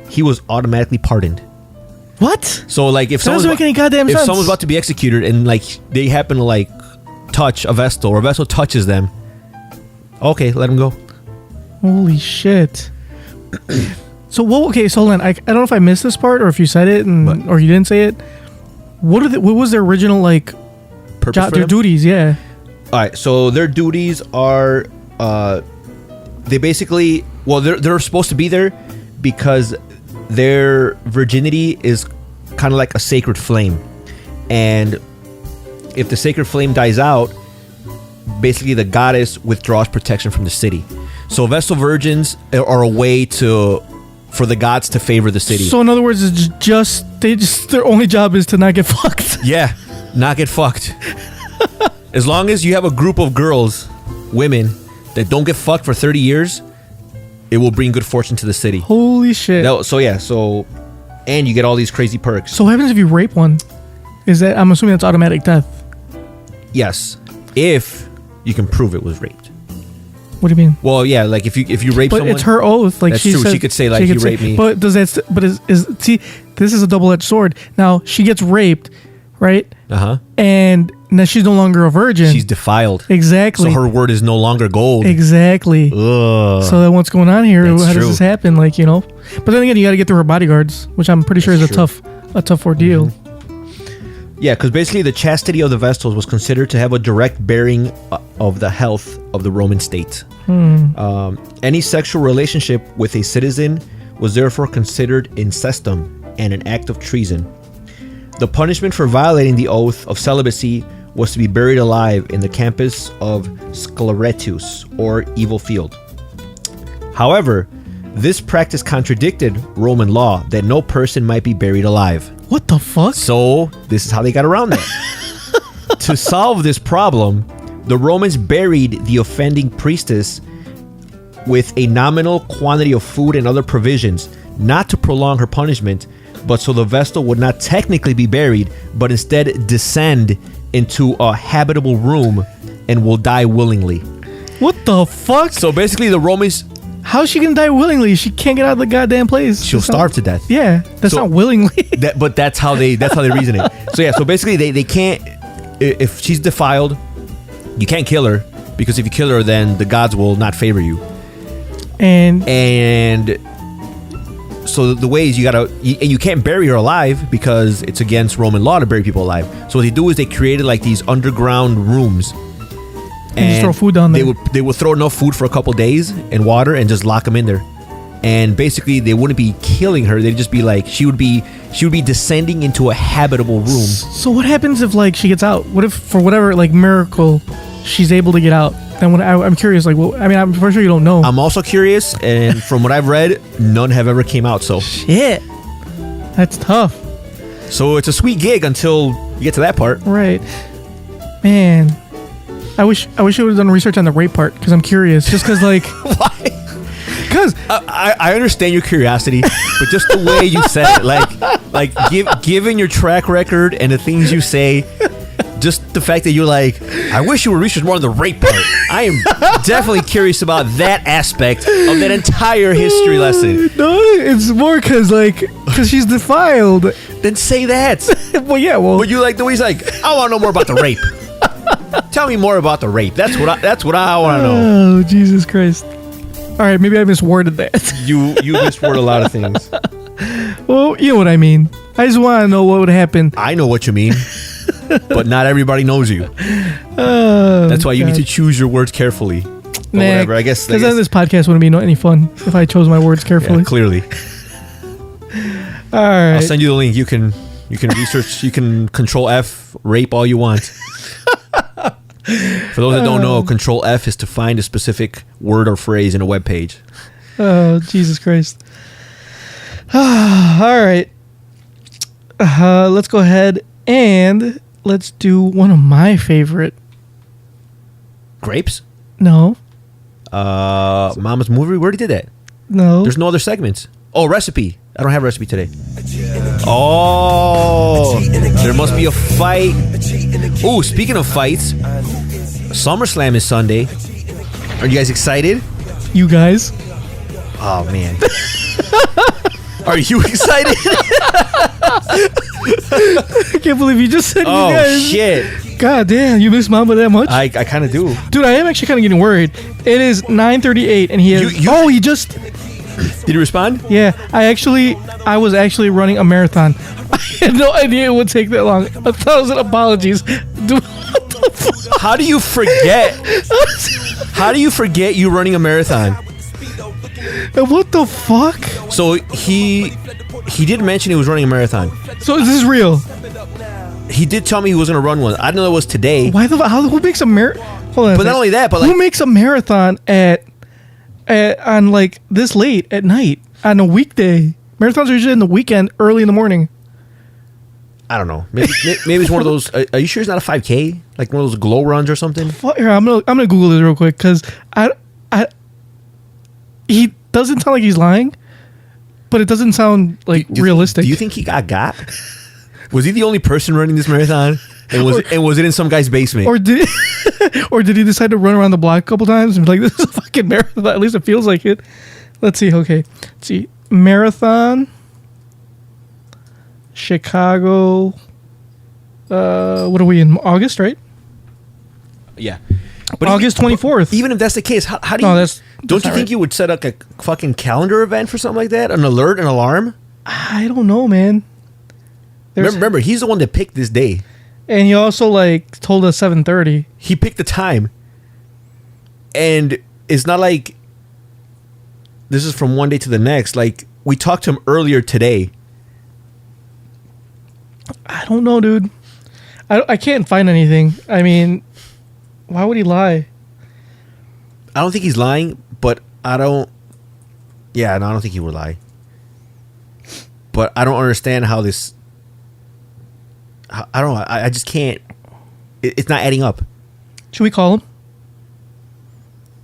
he was automatically pardoned. What? So like, if That doesn't make any goddamn if sense. someone's about to be executed and like they happen to like touch a Vestal, or a Vestal touches them, okay, let him go. Holy shit. So what? Okay, so hold on. I don't know if I missed this part or if you said it or you didn't say it. What was their original like Purpose for their them? duties? Yeah. All right, so their duties are, they basically, they're supposed to be there because their virginity is kind of like a sacred flame, and if the sacred flame dies out, basically the goddess withdraws protection from the city. So Vestal virgins are a way for the gods to favor the city. So in other words, it's just their only job is to not get fucked. Yeah, not get fucked. As long as you have a group of girls, women, that don't get fucked for 30 years, it will bring good fortune to the city. Holy shit. And you get all these crazy perks. So what happens if you rape one? I'm assuming that's automatic death. Yes, if you can prove it was raped. What do you mean? Well, yeah, like if you rape But someone, it's her oath. Like That's she true. said, She could say, like, "You raped me." But does that? But see, this is a double-edged sword. Now she gets raped, right? And now she's no longer a virgin. she's defiled. Exactly. So her word is no longer gold. Exactly. Ugh. So then what's going on here? That's How true. does this happen? Like, But then again, you got to get through her bodyguards, which I'm pretty sure is That's a tough ordeal. Yeah, because basically the chastity of the Vestals was considered to have a direct bearing of the health of the Roman state. Any sexual relationship with a citizen was therefore considered incestum and an act of treason. The punishment for violating the oath of celibacy was to be buried alive in the campus of Scleretus, or evil field. However, this practice contradicted Roman law that no person might be buried alive. What the fuck? So this is how they got around that. To solve this problem, the Romans buried the offending priestess with a nominal quantity of food and other provisions, not to prolong her punishment, but so the Vestal would not technically be buried, but instead descend into a habitable room and will die willingly. What the fuck? So basically the Romans, How's she gonna die willingly? She can't get out of the goddamn place. she'll starve to death. Yeah, that's So- not willingly. But that's how they reason it. So yeah, so basically they can't, if she's defiled, you can't kill her, because if you kill her, then the gods will not favor you. And so the way is you can't bury her alive because it's against Roman law to bury people alive. So what they do is they created like these underground rooms just throw food down there. They would throw enough food for a couple days and water and just lock them in there. And basically, they wouldn't be killing her. They'd just be like, she would be descending into a habitable room. So what happens if like she gets out? What if for whatever like miracle she's able to get out? Then I'm curious. Like, well, I mean, I'm pretty sure you don't know. I'm also curious, and from what I've read, none have ever came out. So shit, that's tough. So it's a sweet gig until you get to that part. Right, man. I wish I would have done research on the rape part because I'm curious. Just because like why? Because I understand your curiosity, but just the way you said it, given your track record and the things you say, just the fact that you're like, I wish you would research more on the rape part. I am definitely curious about that aspect of that entire history lesson. No, it's more because she's defiled. Then say that. Well, yeah, well, but you like the way he's like, I want to know more about the rape. Tell me more about the rape. That's what I want to know. Oh, Jesus Christ. All right, maybe I misworded that. You misworded a lot of things. Well, you know what I mean. I just want to know what would happen. I know what you mean, but not everybody knows you. That's why you need to choose your words carefully. Whatever. I guess because then this podcast wouldn't be any fun if I chose my words carefully. Yeah, clearly. All right. I'll send you the link. You can research. You can Control F rape all you want. For those that don't know, Control F is to find a specific word or phrase in a web page. Oh, Jesus Christ. All right. Let's go ahead and let's do one of my favorite. Grapes? No. Mama's Movie? We already did that. No. There's no other segments. Oh, recipe. I don't have a recipe today. Oh, there must be a fight. Oh, speaking of fights, SummerSlam is Sunday. Are you guys excited? You guys? Oh, man. Are you excited? I can't believe you just said you guys. Oh, shit. God damn, you miss Mama that much? I kind of do. Dude, I am actually kind of getting worried. It is 9:38 and he has... he just... Did you respond? Yeah, I was actually running a marathon. I had no idea it would take that long. 1,000 apologies. Dude, what the fuck? How do you forget? How do you forget you running a marathon? What the fuck? So he did mention he was running a marathon. So this is real? He did tell me he was going to run one. I didn't know it was today. Who makes a marathon? Hold on. But not only that, but who makes a marathon on like this late at night on a weekday? Marathons are usually in the weekend, early in the morning. I don't know. Maybe it's one of those. Are you sure it's not a 5K? Like one of those glow runs or something? Here, I'm gonna Google this real quick because he doesn't sound like he's lying, but it doesn't sound like realistic. Do you think he got? Was he the only person running this marathon? And was it in some guy's basement? Or did he decide to run around the block a couple times and be like, this is a fucking marathon? At least it feels like it. Let's see. Okay. Let's see. Marathon. Chicago. What are we in? August, right? Yeah. But August 24th. Even if that's the case, how do you... don't you think you would set up a fucking calendar event for something like that? An alert, an alarm? I don't know, man. Remember, he's the one that picked this day. And he also told us 7:30. He picked the time. And it's not like this is from one day to the next. Like, we talked to him earlier today. I don't know, dude. I can't find anything. I mean, why would he lie? I don't think he's lying, but I don't... Yeah, no, I don't think he would lie. But I don't understand how this... I don't know. I just can't... It's not adding up. Should we call him?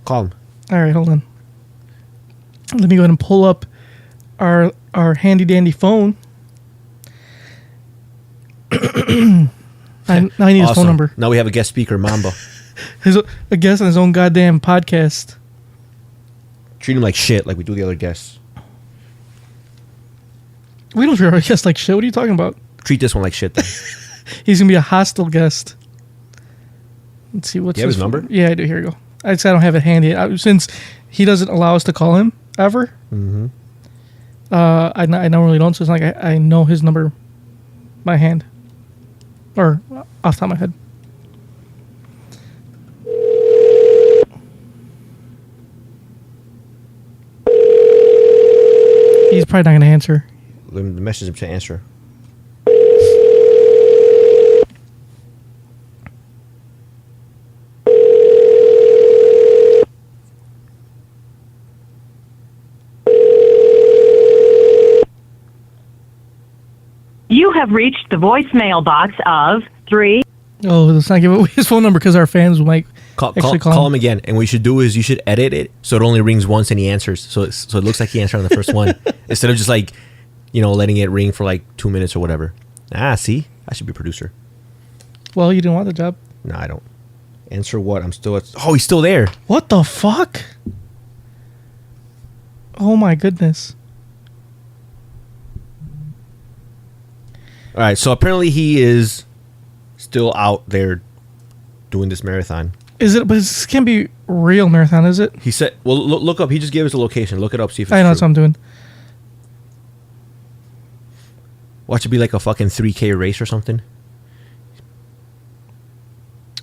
Call him. All right, hold on. Let me go ahead and pull up our handy dandy phone. I need his phone number. Now we have a guest speaker, Mamba. A guest on his own goddamn podcast. Treat him like shit, like we do the other guests. We don't treat our guests like shit. What are you talking about? Treat this one like shit, then. He's gonna be a hostile guest. Let's see what's. Do you have his number? Yeah, I do. Here we go. I don't have it handy since he doesn't allow us to call him ever. Mm-hmm. I normally don't, so it's not like I know his number by hand or off the top of my head. probably not going to answer. The message to answer. You have reached the voicemail box of 3. Oh, let's not give away his phone number because our fans might Call call him again. And what you should do is you should edit it so it only rings once and he answers. So it looks like he answered on the first one instead of just like, letting it ring for like 2 minutes or whatever. See? I should be a producer. Well, you didn't want the job. No, I don't. Answer what? I'm still at... Oh, he's still there. What the fuck? Oh my goodness. All right, so apparently he is still out there doing this marathon. Is it? But this can't be real marathon, is it? He said, well, look up. He just gave us a location. Look it up, see if it's I know true. that's what I'm doing. Watch it be like a fucking 3K race or something.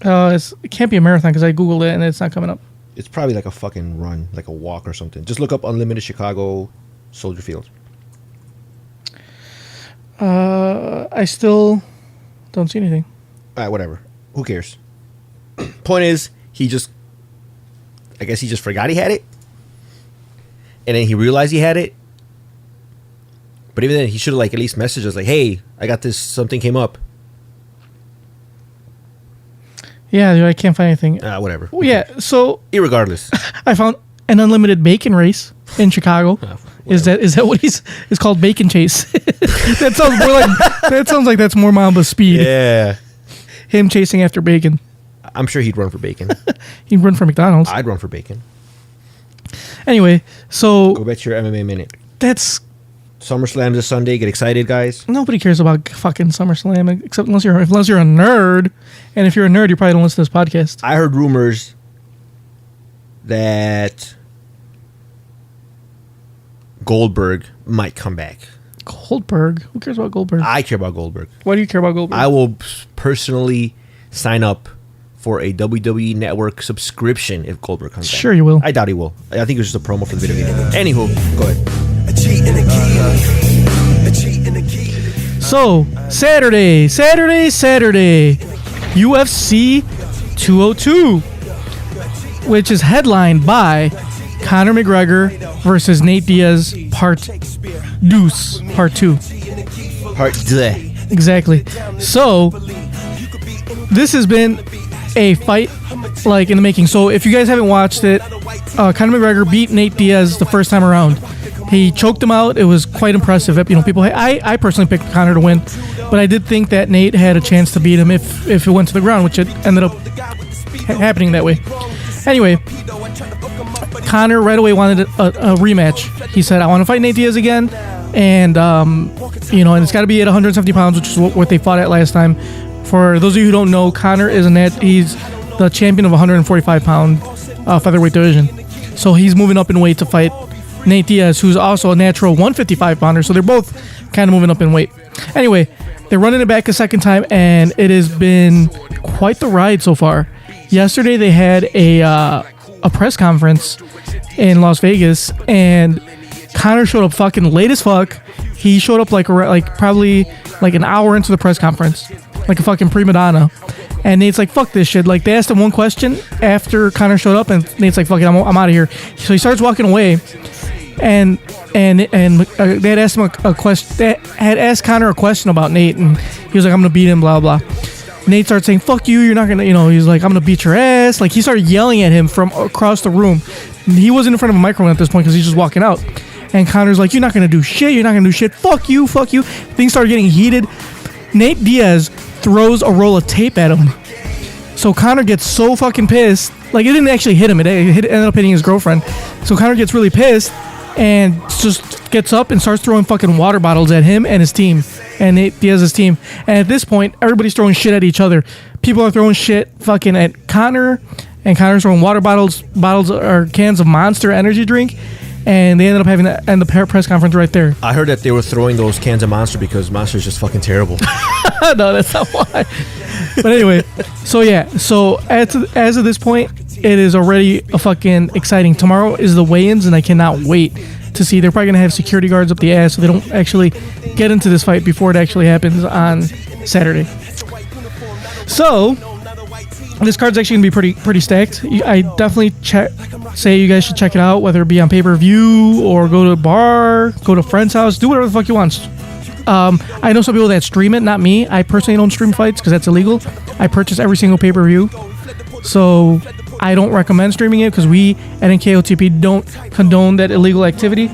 It can't be a marathon because I Googled it and it's not coming up. It's probably like a fucking run, like a walk or something. Just look up Unlimited Chicago Soldier Field. I still don't see anything. All right, whatever. Who cares? Point is, I guess he just forgot he had it. And then he realized he had it. But even then, he should have like at least messaged us like, hey, I got this, something came up. Yeah, dude, I can't find anything. Whatever. Well, yeah, so Irregardless. I found an unlimited bacon race in Chicago. Is that what it's called? Bacon chase. That sounds like that's more Mamba speed. Yeah. Him chasing after bacon. I'm sure he'd run for bacon. He'd run for McDonald's. I'd run for bacon. Anyway, so Go bet your MMA minute. that's SummerSlam this Sunday. Get excited, guys. nobody cares about fucking SummerSlam except unless you're a nerd. And if you're a nerd, you probably don't listen to this podcast. I heard rumors that Goldberg might come back. Goldberg? Who cares about Goldberg? I care about Goldberg. Why do you care about Goldberg? I will personally sign up for a WWE Network subscription if Goldberg comes back. Sure you will. I doubt he will. I think it was just a promo for the video game. Anywho, go ahead. So, Saturday, UFC 202, which is headlined by Conor McGregor versus Nate Diaz, Part 2. Part 2. Exactly. So, this has been a fight like in the making. So, if you guys haven't watched it, Conor McGregor beat Nate Diaz the first time around. He choked him out. It was quite impressive. I personally picked Conor to win, but I did think that Nate had a chance to beat him if it went to the ground, which it ended up happening that way. Anyway, Conor right away wanted a rematch. He said, I want to fight Nate Diaz again, and and it's got to be at 170 pounds, which is what they fought at last time. For those of you who don't know, Conor he's the champion of 145-pound featherweight division. So he's moving up in weight to fight Nate Diaz, who's also a natural 155-pounder. So they're both kind of moving up in weight. Anyway, they're running it back a second time, and it has been quite the ride so far. Yesterday they had a press conference in Las Vegas, and Conor showed up fucking late as fuck. He showed up probably an hour into the press conference, like a fucking prima donna. And Nate's like, fuck this shit. Like, they asked him one question after Conor showed up, and Nate's like, fuck it, I'm out of here. So he starts walking away, and they had asked him a question. They had asked Conor a question about Nate, and he was like, I'm gonna beat him, blah blah. Nate starts saying, fuck you, you're not gonna, he's like, I'm gonna beat your ass. Like, he started yelling at him from across the room. He wasn't in front of a microphone at this point because he's just walking out. And Conor's like, you're not gonna do shit, fuck you. Things started getting heated. Nate Diaz throws a roll of tape at him. So Conor gets so fucking pissed. Like, it didn't actually hit him. It ended up hitting his girlfriend. So Conor gets really pissed and just gets up and starts throwing fucking water bottles at him and his team. And Nate Diaz's team. And at this point, everybody's throwing shit at each other. People are throwing shit fucking at Conor. And Conor's throwing water bottles or cans of Monster energy drink. And they ended up having to end the press conference right there. I heard that they were throwing those cans of Monster because Monster is just fucking terrible. No, that's not why. But anyway, so yeah. So as of this point, it is already a fucking exciting. Tomorrow is the weigh-ins, and I cannot wait. to see. They're probably gonna have security guards up the ass so they don't actually get into this fight before it actually happens on Saturday. So this card's actually gonna be pretty stacked. I definitely say you guys should check it out, whether it be on pay-per-view or go to a bar, go to a friend's house, do whatever the fuck you want. I know some people that stream it, not me. I personally don't stream fights because that's illegal. I purchase every single pay-per-view, so I don't recommend streaming it because we at NKOTP don't condone that illegal activity.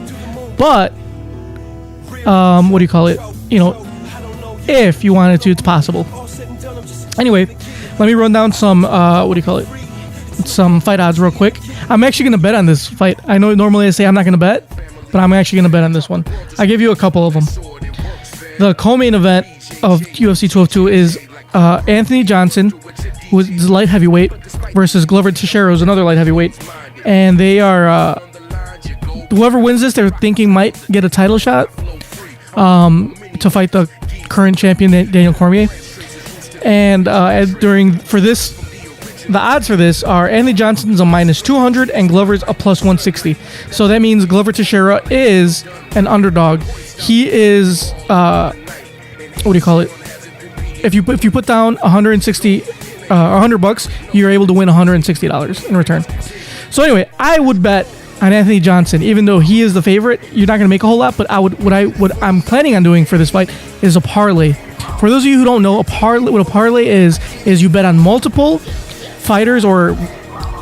But what do you call it? You know, if you wanted to, it's possible. Anyway, let me run down some some fight odds real quick. I'm actually gonna bet on this fight. I know normally I say I'm not gonna bet, but I'm actually gonna bet on this one. I'll give you a couple of them. The co-main event of UFC 202 is Anthony Johnson, who is light heavyweight, versus Glover Teixeira, who's another light heavyweight. And they are whoever wins this, they're thinking might get a title shot to fight the current champion Daniel Cormier. And the odds for this are Anthony Johnson's a -200 and Glover's a +160. So that means Glover Teixeira is an underdog. He is what do you call it? If you put down $100, you're able to win $160 in return. So anyway, I would bet on Anthony Johnson, even though he is the favorite. You're not gonna make a whole lot, but what I'm planning on doing for this fight is a parlay. For those of you who don't know, what a parlay is you bet on multiple fighters or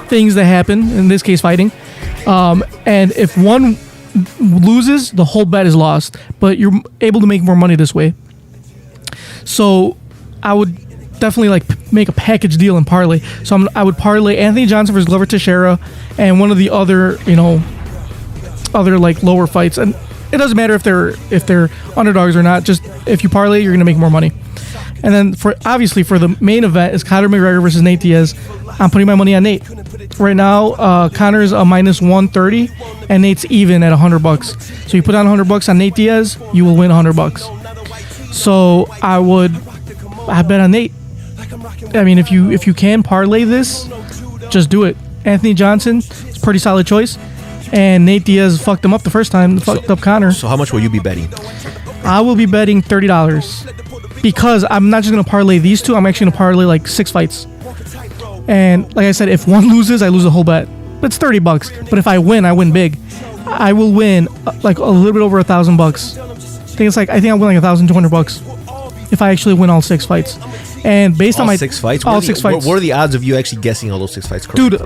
things that happen, in this case fighting, and if one loses, the whole bet is lost, but you're able to make more money this way. So I would definitely make a package deal and parlay. So I would parlay Anthony Johnson versus Glover Teixeira and one of the other lower fights, and it doesn't matter if they're underdogs or not. Just if you parlay, you're gonna make more money. And then for the main event is Conor McGregor versus Nate Diaz. I'm putting my money on Nate. Right now, Conor's a -130 and Nate's even at $100. So you put down $100 on Nate Diaz, you will win $100. So I bet on Nate. I mean, if you can parlay this, just do it. Anthony Johnson is a pretty solid choice, and Nate Diaz fucked him up the first time. Fucked up Conor. So how much will you be betting? I will be betting $30 because I'm not just gonna parlay these two. I'm actually gonna parlay 6 fights. And like I said, if one loses, I lose the whole bet. It's $30. But if I win big. I will win a little bit over $1,000. I think I'll win $1,200 if I actually win all 6 fights. And based on my 6 fights, all 6 fights. What are the odds of you actually guessing all those 6 fights correct? Dude,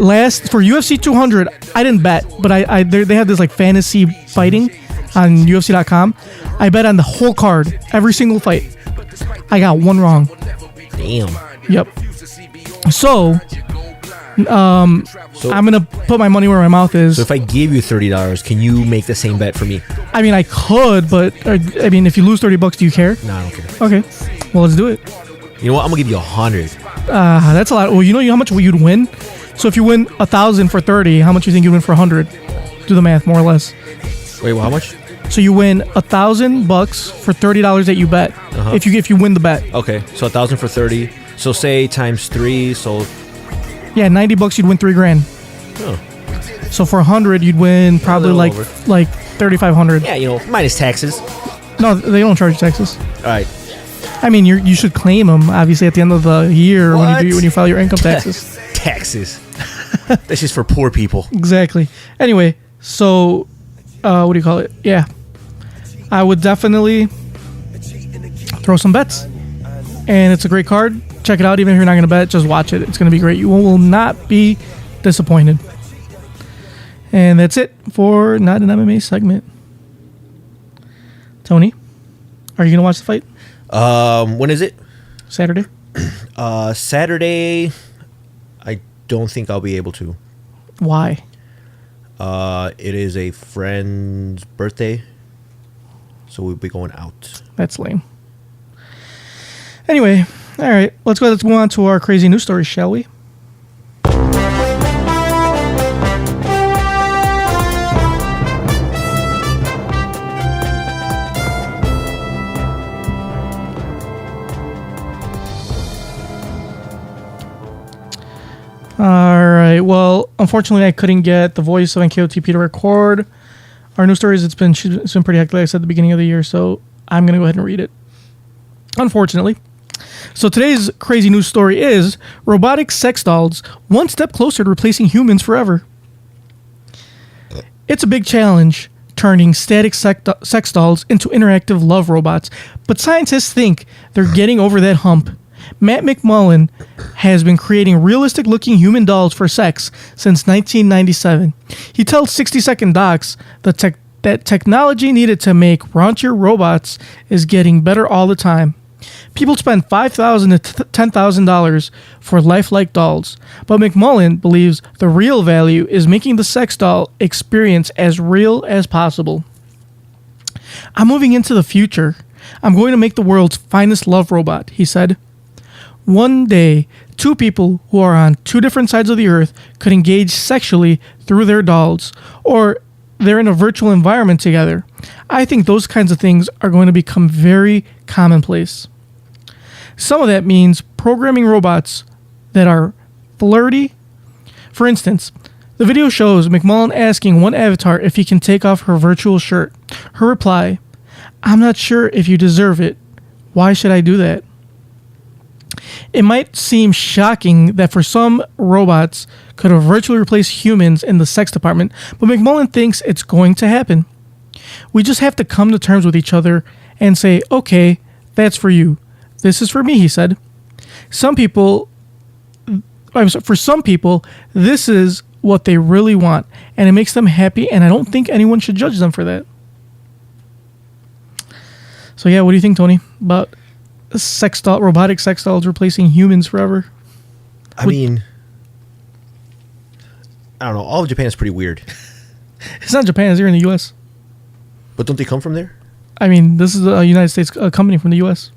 for UFC 200, I didn't bet, but they had this fantasy fighting on UFC.com. I bet on the whole card, every single fight. I got one wrong. Damn. Yep. So I'm gonna put my money where my mouth is. So if I gave you $30, can you make the same bet for me? I mean, I could, but if you lose $30, do you care? No, I don't care. Okay, well, let's do it. You know what? I'm gonna give you 100. That's a lot. Well, you know how much you'd win. So if you win 1,000 for 30, how much do you think you'd win for 100? Do the math, more or less. Wait, well, how much? So you win $1,000 for $30 that you bet. If you win the bet. Okay, so 1,000 for 30. So say times 3. So yeah, $90 you'd win $3,000. Oh. So for 100 you'd win probably like 3,500. Yeah, minus taxes. No, they don't charge taxes. All right. I mean, you should claim them obviously at the end of the year when you file your income taxes. Taxes. That's just for poor people. Exactly. Anyway, so what do you call it? Yeah, I would definitely throw some bets, and it's a great card. Check it out. Even if you're not going to bet, just watch it. It's going to be great. You will not be disappointed. And that's it for Not an MMA segment. Tony, are you going to watch the fight? When is it? Saturday. Saturday. I don't think I'll be able to. Why? It is a friend's birthday, so we'll be going out. That's lame. Anyway, all right, let's move on to our crazy news stories, shall we? All right. Well, unfortunately, I couldn't get the voice of NKOTP to record our news stories, it's been pretty hectic, like I said at the beginning of the year, so I'm going to go ahead and read it. Unfortunately. So today's crazy news story is robotic sex dolls one step closer to replacing humans forever. It's a big challenge turning static sex dolls into interactive love robots, but scientists think they're getting over that hump. Matt McMullen has been creating realistic-looking human dolls for sex since 1997. He tells 60-Second Docs that technology needed to make raunchier robots is getting better all the time. People spend $5,000 to $10,000 for lifelike dolls, but McMullen believes the real value is making the sex doll experience as real as possible. I'm moving into the future. I'm going to make the world's finest love robot, he said. One day, two people who are on two different sides of the earth could engage sexually through their dolls, or they're in a virtual environment together. I think those kinds of things are going to become very commonplace. Some of that means programming robots that are flirty. For instance, the video shows McMullen asking one avatar if he can take off her virtual shirt. Her reply, "I'm not sure if you deserve it. Why should I do that?" It might seem shocking that for some robots could virtually replace humans in the sex department, but McMullen thinks it's going to happen. We just have to come to terms with each other and say, okay, that's for you. This is for me, he said. For some people, this is what they really want, and it makes them happy, and I don't think anyone should judge them for that. So yeah, what do you think, Tony, about robotic sex dolls replacing humans forever? I mean, I don't know. All of Japan is pretty weird. It's not Japan, it's here in the U.S. But don't they come from there? I mean, this is a United States company from the U.S.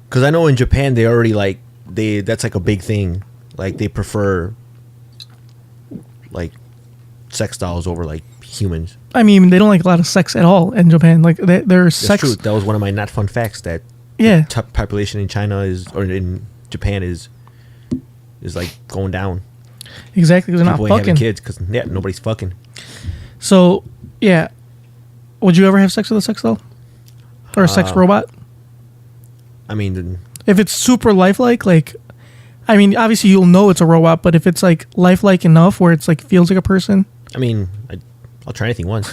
Because I know in Japan they already that's like a big thing. Like they prefer like sex dolls over like humans. I mean, they don't like a lot of sex at all in Japan. Like their That's sex. true. That was one of my not fun facts. That Yeah. the population in China or in Japan is like going down. Exactly, because they're not People ain't having fucking. kids because nobody's fucking. So yeah, would you ever have sex with a sex doll or a sex robot? I mean, If it's super lifelike, like, I mean, obviously you'll know it's a robot, but if it's like lifelike enough where it's like feels like a person. I'll try anything once.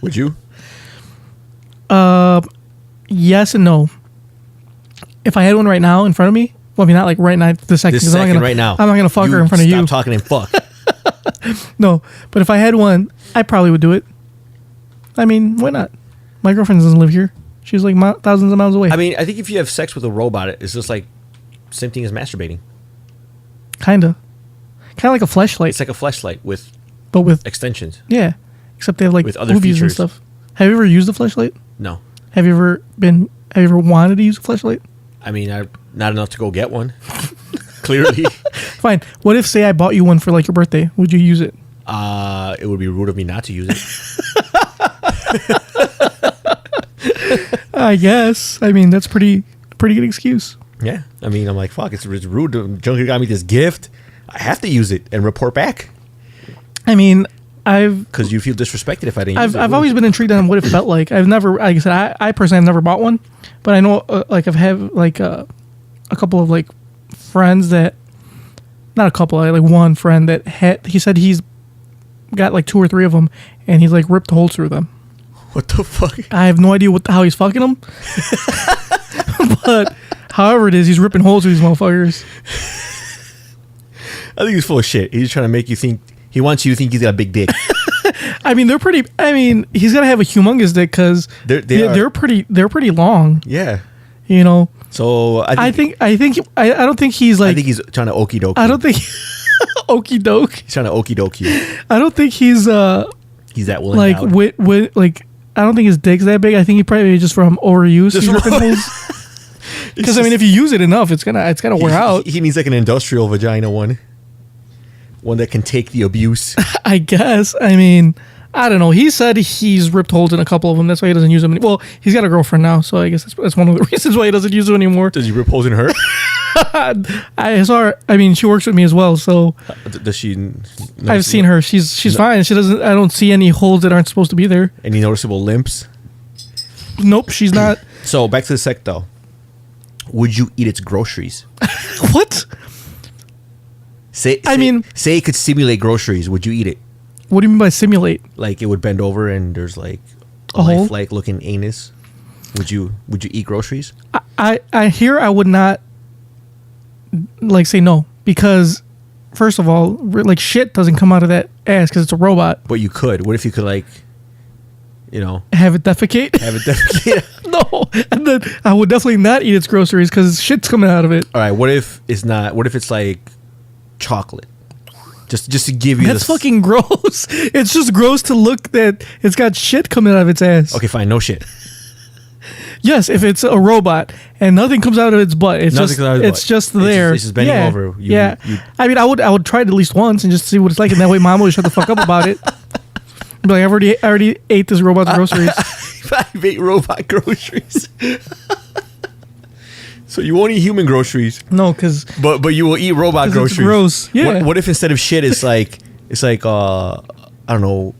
Would you? Yes and no. If I had one right now in front of me, well, I mean, not like right now, the second. This 'cause I'm not second, gonna, right now. I'm not gonna fuck her in front of you. Stop talking and fuck. No, but if I had one, I probably would do it. I mean, why not? My girlfriend doesn't live here. She's like thousands of miles away. I mean, I think if you have sex with a robot, it's just like same thing as masturbating. Kinda like a fleshlight, It's like a fleshlight but with extensions. yeah. Except they have like With other movies and features. stuff. Have you ever used a fleshlight? No, Have you ever wanted to use a fleshlight? I mean, not enough to go get one. Clearly, Fine. What if, say, I bought you one for like your birthday? Would you use it? it would be rude of me not to use it. I guess. I mean, that's pretty good excuse. Yeah, I mean, I'm like, fuck, it's rude. Junkie got me this gift. I have to use it and report back I mean, because you feel disrespected if I didn't. use it. I've always been intrigued on what it felt like. I've never, like I said, I personally have never bought one, but I know like I've had like a couple of like friends that, not a couple, like one friend that he said he's got like 2 or 3 of them, and he's like ripped holes through them. What the fuck? I have no idea how he's fucking them, but however it is, he's ripping holes through these motherfuckers. I think he's full of shit. He's trying to make you think. He wants you to think he's got a big dick. I mean, he's gotta have a humongous dick because they're pretty long. Yeah. You know. So I don't think he's like. I think he's trying to okey doke. I don't think okey doke. He's trying to okey doke you. I don't think he's He's that willing. like like I don't think his dick's that big. I think he probably just from overuse. Just He's ripping holes. Because I mean, if you use it enough, it's gonna wear out. He needs like an industrial vagina one that can take the abuse. I guess. I mean, I don't know. He said he's ripped holes in a couple of them. That's why he doesn't use them. Well, he's got a girlfirlriend now, so I guess that's one of the reasons why he doesn't use them anymore. Does he rip holes in her? I saw her. I mean, she works with me as well, so Does she? I've seen her. She's fine. She doesn't. I don't see any holes that aren't supposed to be there. Any noticeable limps? Nope, she's not. So back to the sect though. Would you eat its groceries? What? Say it could simulate groceries. Would you eat it? What do you mean by simulate? Like it would bend over and there's like A hole? lifelike looking anus. Would you eat groceries? I hear I would not like say no because first of all, like shit doesn't come out of that ass because it's a robot. But you could. What if you could like, have it defecate? have it defecate? No, and then I would definitely not eat its groceries because shit's coming out of it. All right. What if it's not? What if it's like chocolate? Just to give you. That's fucking gross. It's just gross to look that it's got shit coming out of its ass. Okay, fine. No shit. Yes, if it's a robot and nothing comes out of its butt, it's Nothing comes out of its butt. just there. It's just bending yeah. over. Yeah. I mean, I would try it at least once and just see what it's like, and that way, Mom would shut the fuck up about it. Be like, I already ate this robot's groceries. I ate robot groceries. So you won't eat human groceries. No, because But you will eat robot groceries. it's gross. Yeah. What if instead of shit it's like I don't know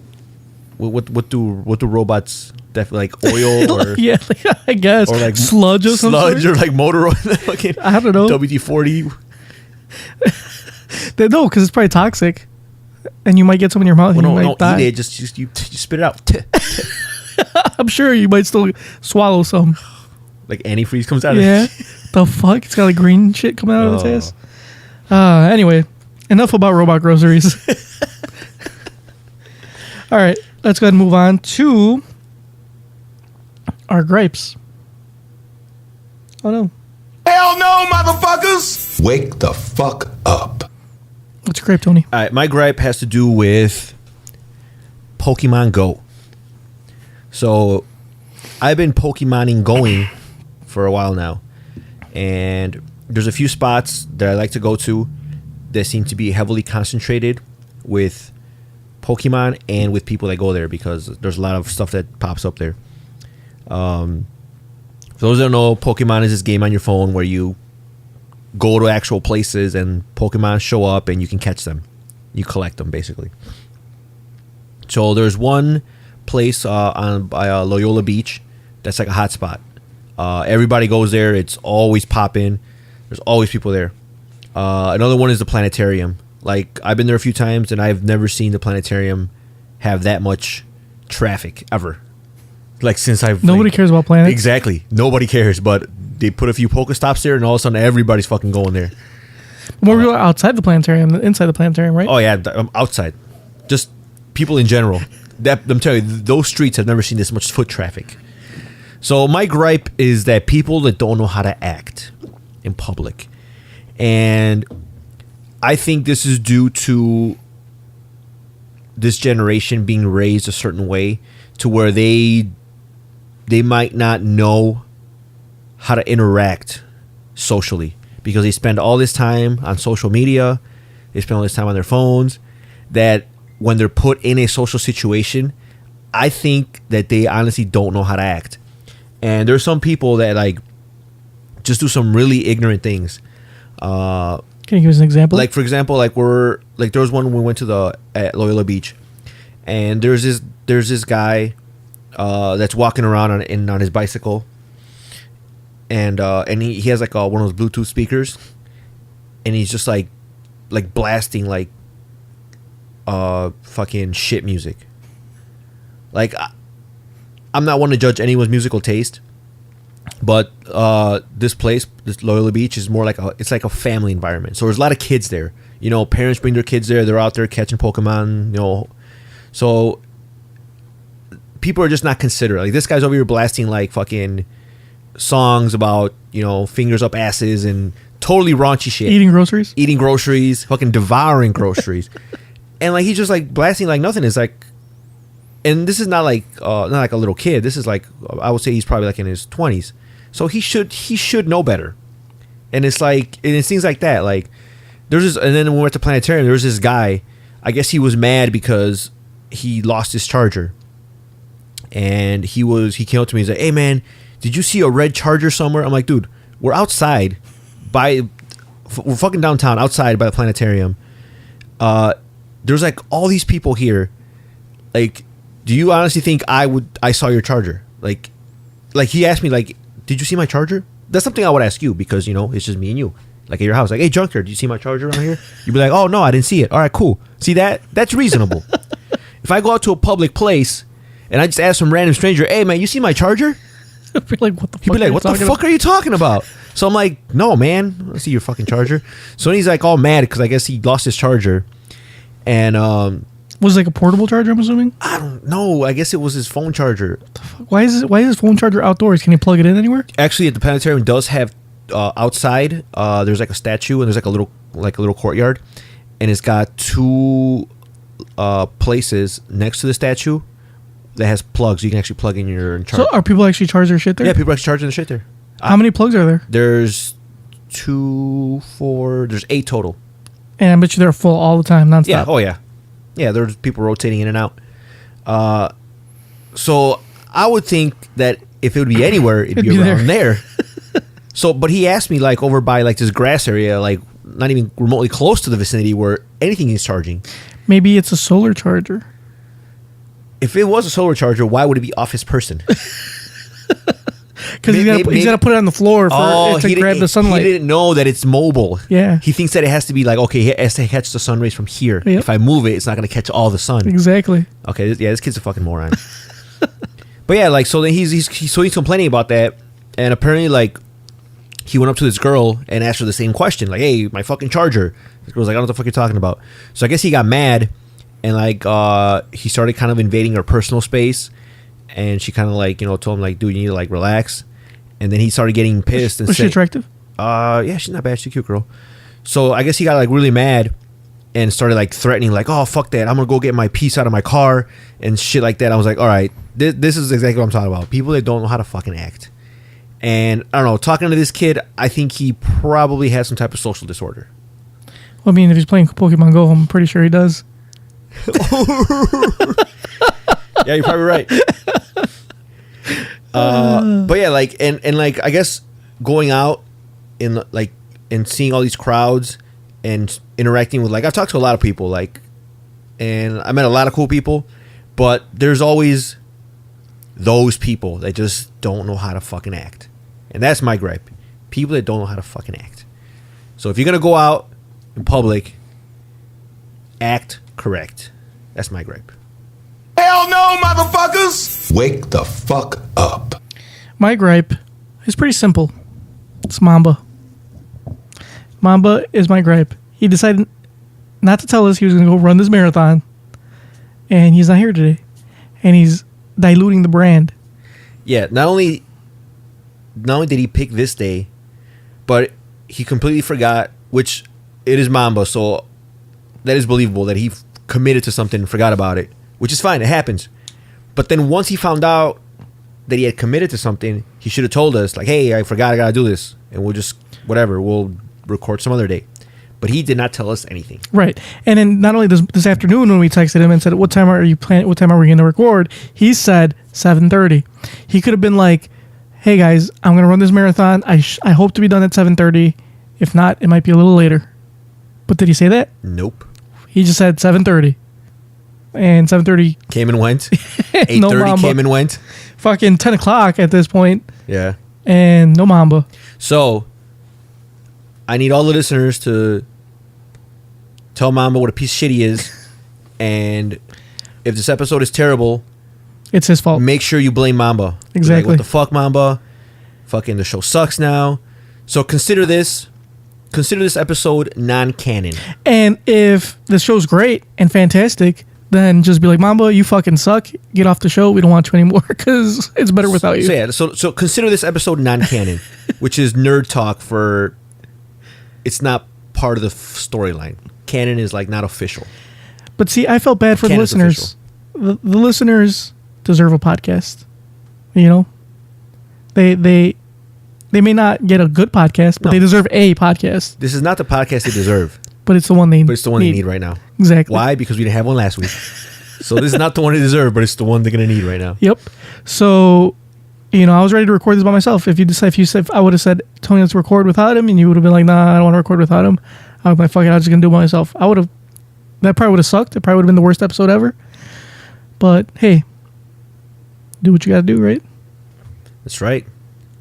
what do robots definitely like oil or yeah, I guess or like sludge or something. sludge or like motor oil fucking I don't know. WD-40. No, because it's probably toxic, and you might get some in your mouth. Well, and you no, might die. eat it. Just you spit it out. I'm sure you might still swallow some. Like antifreeze comes out Yeah. of it. The fuck? It's got like green shit coming out of its Oh. ass. Anyway, enough about robot groceries. All right, let's go ahead and move on to our gripes. Oh no. Hell no, motherfuckers! Wake the fuck up. What's your gripe, Tony? All right, my gripe has to do with Pokemon Go. So, I've been Pokemoning going for a while now, and there's a few spots that I like to go to that seem to be heavily concentrated with Pokemon and with people that go there because there's a lot of stuff that pops up there. For those that don't know, Pokemon is this game on your phone where you go to actual places and Pokemon show up and you can catch them. You collect them, basically. So there's one place by Loyola Beach that's like a hot spot. Everybody goes there. It's always popping. There's always people there. Another one is the planetarium. Like, I've been there a few times and I've never seen the planetarium have that much traffic ever. Like, since Nobody cares about planets. Exactly. Nobody cares, but they put a few Pokestops there and all of a sudden everybody's fucking going there. More people outside the planetarium than inside the planetarium, right? Oh yeah, outside. Just people in general. I'm telling you, those streets have never seen this much foot traffic. So my gripe is that people that don't know how to act in public. And I think this is due to this generation being raised a certain way to where they might not know how to interact socially because they spend all this time on social media, they spend all this time on their phones, that when they're put in a social situation, I think that they honestly don't know how to act. And there's some people that like just do some really ignorant things. Can you give us an example? Like, for example, there was one when we went to at Loyola Beach, and there's this guy that's walking around on his bicycle, and he has like one of those Bluetooth speakers, and he's just like blasting like fucking shit music. Like, I'm not one to judge anyone's musical taste, but this place, this Loyola Beach, is more like it's like a family environment. So there's a lot of kids there. You know, parents bring their kids there. They're out there catching Pokemon. You know, so people are just not considerate. Like, this guy's over here blasting like fucking songs about, you know, fingers up asses and totally raunchy shit. Eating groceries, fucking devouring groceries, and like he's just like blasting like nothing. It's like. And this is not like a little kid. This is like, I would say he's probably like in his 20s. So he should know better. And it's like, and it seems like that. Like, there's this, and then when we went to planetarium, there was this guy. I guess he was mad because he lost his charger, and he came up to me. He's like, "Hey man, did you see a red charger somewhere?" I'm like, "Dude, we're outside we're fucking downtown, outside by the planetarium. There's like all these people here. Like, do you honestly think I saw your charger? Like he asked me, like, did you see my charger? That's something I would ask you, because, you know, it's just me and you. Like at your house, like, hey, Junkyard, do you see my charger around here? You'd be like, oh, no, I didn't see it. All right, cool. See that? That's reasonable. If I go out to a public place and I just ask some random stranger, hey, man, you see my charger? I'd be like, what the fuck? He'd be like, what the fuck are you talking about? So I'm like, no, man, I see your fucking charger. So then he's like all mad because I guess he lost his charger. And was it like a portable charger, I'm assuming? I don't know. I guess it was his phone charger. Why is his phone charger outdoors? Can you plug it in anywhere? Actually, the planetarium does have outside. There's like a statue, and there's like a little courtyard, and it's got two places next to the statue that has plugs. You can actually plug in your charger. So are people actually charging their shit there? Yeah, people are actually charging their shit there. How many plugs are there? There's 8 total. And I bet you they're full all the time, nonstop. Yeah. Oh yeah. Yeah, there's people rotating in and out. So I would think that if it would be anywhere, it'd be around there. So, but he asked me, like, over by like this grass area, like not even remotely close to the vicinity where anything is charging. Maybe it's a solar charger. If it was a solar charger, why would it be off his person? Because he's got to put it on the floor to grab the sunlight. He didn't know that it's mobile. Yeah. He thinks that it has to be like, okay, it has to catch the sun rays from here. Yep. If I move it, it's not going to catch all the sun. Exactly. Okay, this kid's a fucking moron. But yeah, like, so then he's complaining about that, and apparently, like, he went up to this girl and asked her the same question, like, hey, my fucking charger. The girl's like, I don't know what the fuck you're talking about. So I guess he got mad, and like he started kind of invading her personal space, and she kind of like, you know, told him like, dude, you need to like relax. And then he started getting pissed. Was she attractive? Yeah, she's not bad. She's a cute girl. So I guess he got like really mad and started like threatening, like, oh, fuck that, I'm gonna go get my piece out of my car and shit like that. I was like, all right, this is exactly what I'm talking about. People that don't know how to fucking act. And I don't know, talking to this kid, I think he probably has some type of social disorder. Well, I mean, if he's playing Pokemon Go, I'm pretty sure he does. Yeah, you're probably right. But yeah, like, and like, I guess going out in like and seeing all these crowds and interacting with, like, I've talked to a lot of people, like, and I met a lot of cool people, but there's always those people that just don't know how to fucking act. And that's my gripe. People that don't know how to fucking act. So if you're going to go out in public, act correct. That's my gripe. Hell no, motherfuckers! Wake the fuck up. My gripe is pretty simple. It's Mamba. Mamba is my gripe. He decided not to tell us he was going to go run this marathon, and he's not here today. And he's diluting the brand. Yeah, not only did he pick this day, but he completely forgot, which it is Mamba, so that is believable that he committed to something and forgot about it, which is fine, it happens. But then once he found out that he had committed to something, he should have told us, like, hey, I forgot, I gotta do this, and we'll just, whatever, we'll record some other day. But he did not tell us anything. Right. And then not only this afternoon when we texted him and said, what time are we going to record? He said 7:30. He could have been like, hey guys, I'm going to run this marathon. I hope to be done at 7:30. If not, it might be a little later. But did he say that? Nope. He just said 7:30. And 7:30 came and went. 8:30 no came and went. Fucking 10 o'clock at this point. Yeah. And no Mamba. So I need all the listeners to tell Mamba what a piece of shit he is. And if this episode is terrible, it's his fault. Make sure you blame Mamba. Exactly. Like, what the fuck, Mamba? Fucking the show sucks now. So consider this episode non-canon. And if the show's great and fantastic, then just be like, Mamba, you fucking suck. Get off the show. We don't want you anymore because it's better without you. So yeah, so consider this episode non-canon, which is nerd talk for. It's not part of the storyline. Canon is like not official. But see, I felt bad for the listeners. The listeners deserve a podcast. You know, they may not get a good podcast, but they deserve a podcast. This is not the podcast they deserve. But it's the one they need. But it's the one they need right now. Exactly. Why? Because we didn't have one last week. So this is not the one they deserve, but it's the one they're gonna need right now. Yep. So, I was ready to record this by myself. If you said I would have said, Tony, let's record without him, and you would have been like, nah, I don't want to record without him. I was like, fuck it, I'm just gonna do it by myself. That probably would have sucked. It probably would have been the worst episode ever. But hey, do what you gotta do, right? That's right.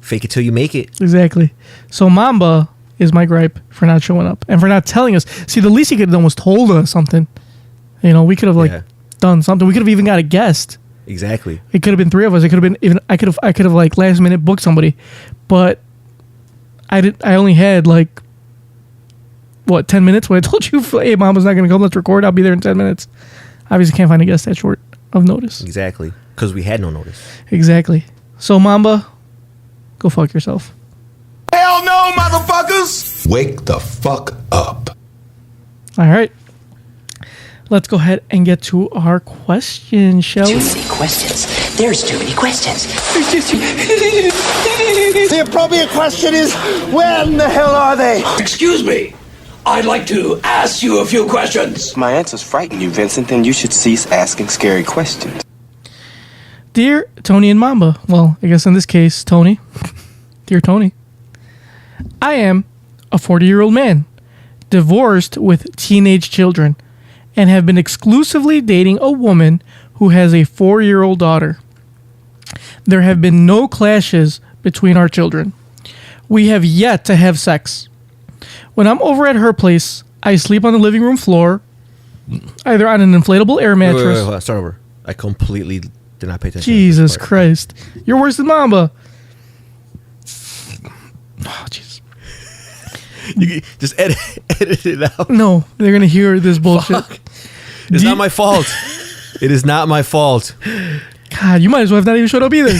Fake it till you make it. Exactly. So Mamba is my gripe for not showing up and for not telling us. See, the least he could have done was told us something. We could have done something. We could have even got a guest. Exactly. It could have been three of us. It could have been even. I could have like last minute booked somebody, but I only had 10 minutes when I told you, hey, Mama's not gonna come. Let's record. I'll be there in 10 minutes. Obviously, can't find a guest that short of notice. Exactly. Because we had no notice. Exactly. So Mamba, go fuck yourself. Hell no, motherfuckers! Wake the fuck up. All right. Let's go ahead and get to our question, shall Too we? many questions. There's too many questions. The appropriate question is, where in the hell are they? Excuse me. I'd like to ask you a few questions. My answers frighten you, Vincent, then you should cease asking scary questions. Dear Tony and Mamba, well, I guess in this case, Tony. Dear Tony, I am a 40-year-old man, divorced with teenage children, and have been exclusively dating a woman who has a 4-year-old daughter. There have been no clashes between our children. We have yet to have sex. When I'm over at her place, I sleep on the living room floor, either on an inflatable air mattress. Wait, start over. I completely did not pay attention. Jesus Christ. You're worse than Mamba. Oh, jeez. You just edit it out. No, they're going to hear this bullshit. Fuck. It's not my fault. It is not my fault. God, you might as well have not even showed up either.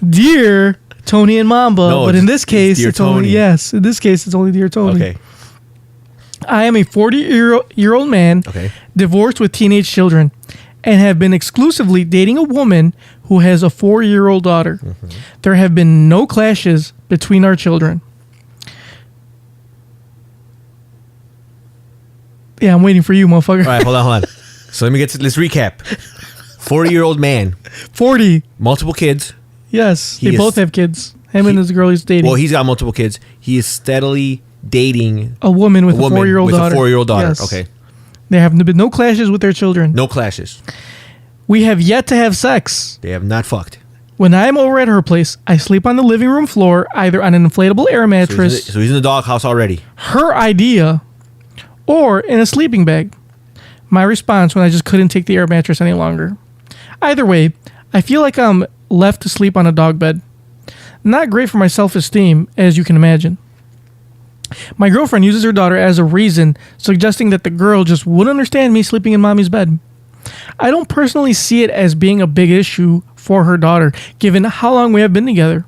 Dear Tony and Mamba, No, but in this case, Dear it's only, Tony. yes, in this case, it's only Dear Tony. Okay. I am a 40-year-old man, Okay. divorced with teenage children, and have been exclusively dating a woman who has a 4-year-old daughter. Mm-hmm. There have been no clashes between our children. Yeah, I'm waiting for you, motherfucker. All right, hold on. So let's recap. 40-year-old man, 40. multiple kids. Yes, He they is- both have kids. Him and his girl he's dating. Well, he's got multiple kids. He is steadily dating a woman with a 4-year-old with daughter. a 4-year-old daughter. Yes. Okay. There have been no clashes with their children. No clashes. We have yet to have sex. They have not fucked. When I am over at her place, I sleep on the living room floor, either on an inflatable air mattress, So he's in the doghouse already. her idea, or in a sleeping bag. My response when I just couldn't take the air mattress any longer. Either way, I feel like I'm left to sleep on a dog bed. Not great for my self-esteem, as you can imagine. My girlfriend uses her daughter as a reason, suggesting that the girl just wouldn't understand me sleeping in mommy's bed. I don't personally see it as being a big issue for her daughter, given how long we have been together.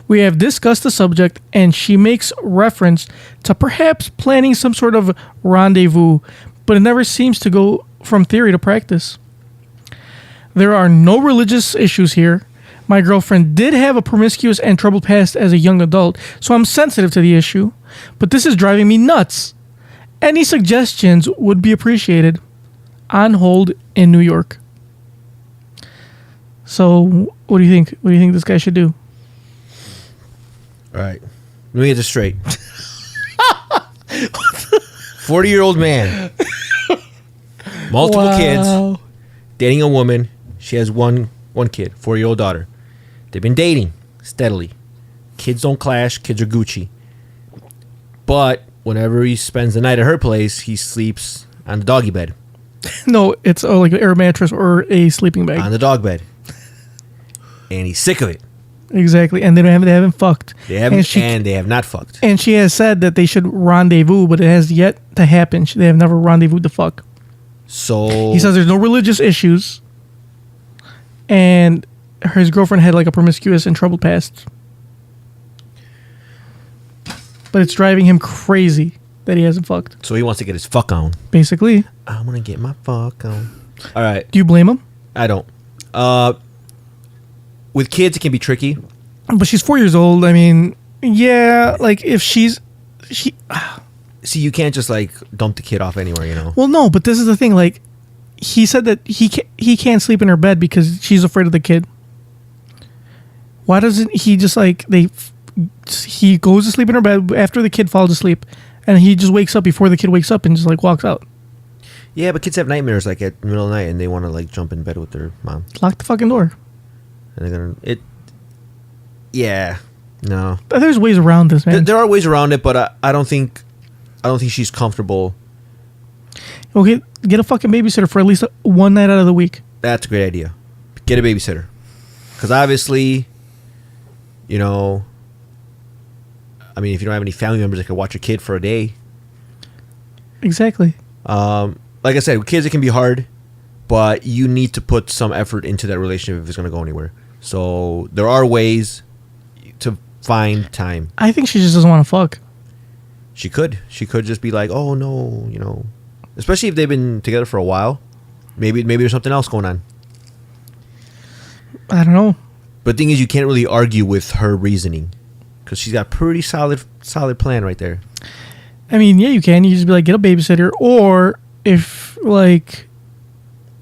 We have discussed the subject, and she makes reference to perhaps planning some sort of rendezvous, but it never seems to go from theory to practice. There are no religious issues here. My girlfriend did have a promiscuous and troubled past as a young adult, so I'm sensitive to the issue, but this is driving me nuts. Any suggestions would be appreciated. On hold in New York. So, what do you think? What do you think this guy should do? All right. Let me get this straight. 40-year-old man. Multiple kids. Dating a woman. She has one kid. 4-year-old daughter. They've been dating steadily. Kids don't clash. Kids are Gucci. But whenever he spends the night at her place, he sleeps on the doggy bed. No, it's like an air mattress or a sleeping bag. On the dog bed. And he's sick of it. Exactly, and they haven't fucked. They haven't, and and they have not fucked. And she has said that they should rendezvous, but it has yet to happen. They have never rendezvoused to fuck. So He says there's no religious issues, and his girlfriend had like a promiscuous and troubled past. But it's driving him crazy that he hasn't fucked. So he wants to get his fuck on. Basically. I'm gonna get my fuck on. All right. Do you blame him? I don't. With kids, it can be tricky. But she's 4 years old. I mean, yeah, like if she See, you can't just like dump the kid off anywhere, you know. Well, no, but this is the thing. Like, he said that he can't sleep in her bed because she's afraid of the kid. Why doesn't he just like he goes to sleep in her bed after the kid falls asleep, and he just wakes up before the kid wakes up and just like walks out. Yeah, but kids have nightmares like at the middle of the night, and they want to like jump in bed with their mom. Lock the fucking door. And they're gonna Yeah, no. There's ways around this, man. There are ways around it, but I don't think she's comfortable. Okay, get a fucking babysitter for at least one night out of the week. That's a great idea. Get a babysitter, because obviously, you know, I mean, if you don't have any family members that can watch your kid for a day. Exactly. Like I said, with kids it can be hard, but you need to put some effort into that relationship if it's going to go anywhere. So there are ways to find time. I think she just doesn't want to fuck. She could just be like, oh no, you know, especially if they've been together for a while. Maybe there's something else going on. I don't know. But the thing is, you can't really argue with her reasoning because she's got pretty solid plan right there. I mean, yeah, you can. You just be like, get a babysitter, or if like,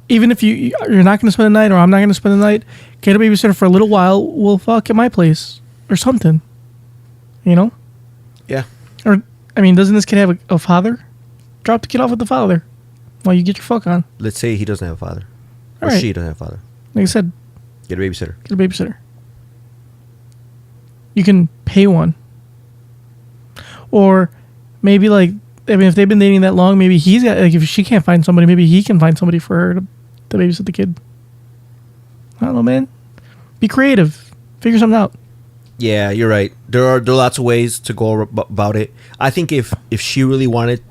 even if you're not going to spend the night, or I'm not going to spend the night, get a babysitter for a little while. We'll fuck at my place or something. You know? Yeah. Or I mean, doesn't this kid have a father? Drop the kid off with the father while you get your fuck on. Let's say he doesn't have a father, or right. she doesn't have a father. Like I said, get a babysitter. Get a babysitter. You can pay one. Or maybe like, I mean, if they've been dating that long, maybe he's got, like, if she can't find somebody, maybe he can find somebody for her to babysit the kid. I don't know, man. Be creative. Figure something out. Yeah, you're right. There are lots of ways to go about it. I think if she really wanted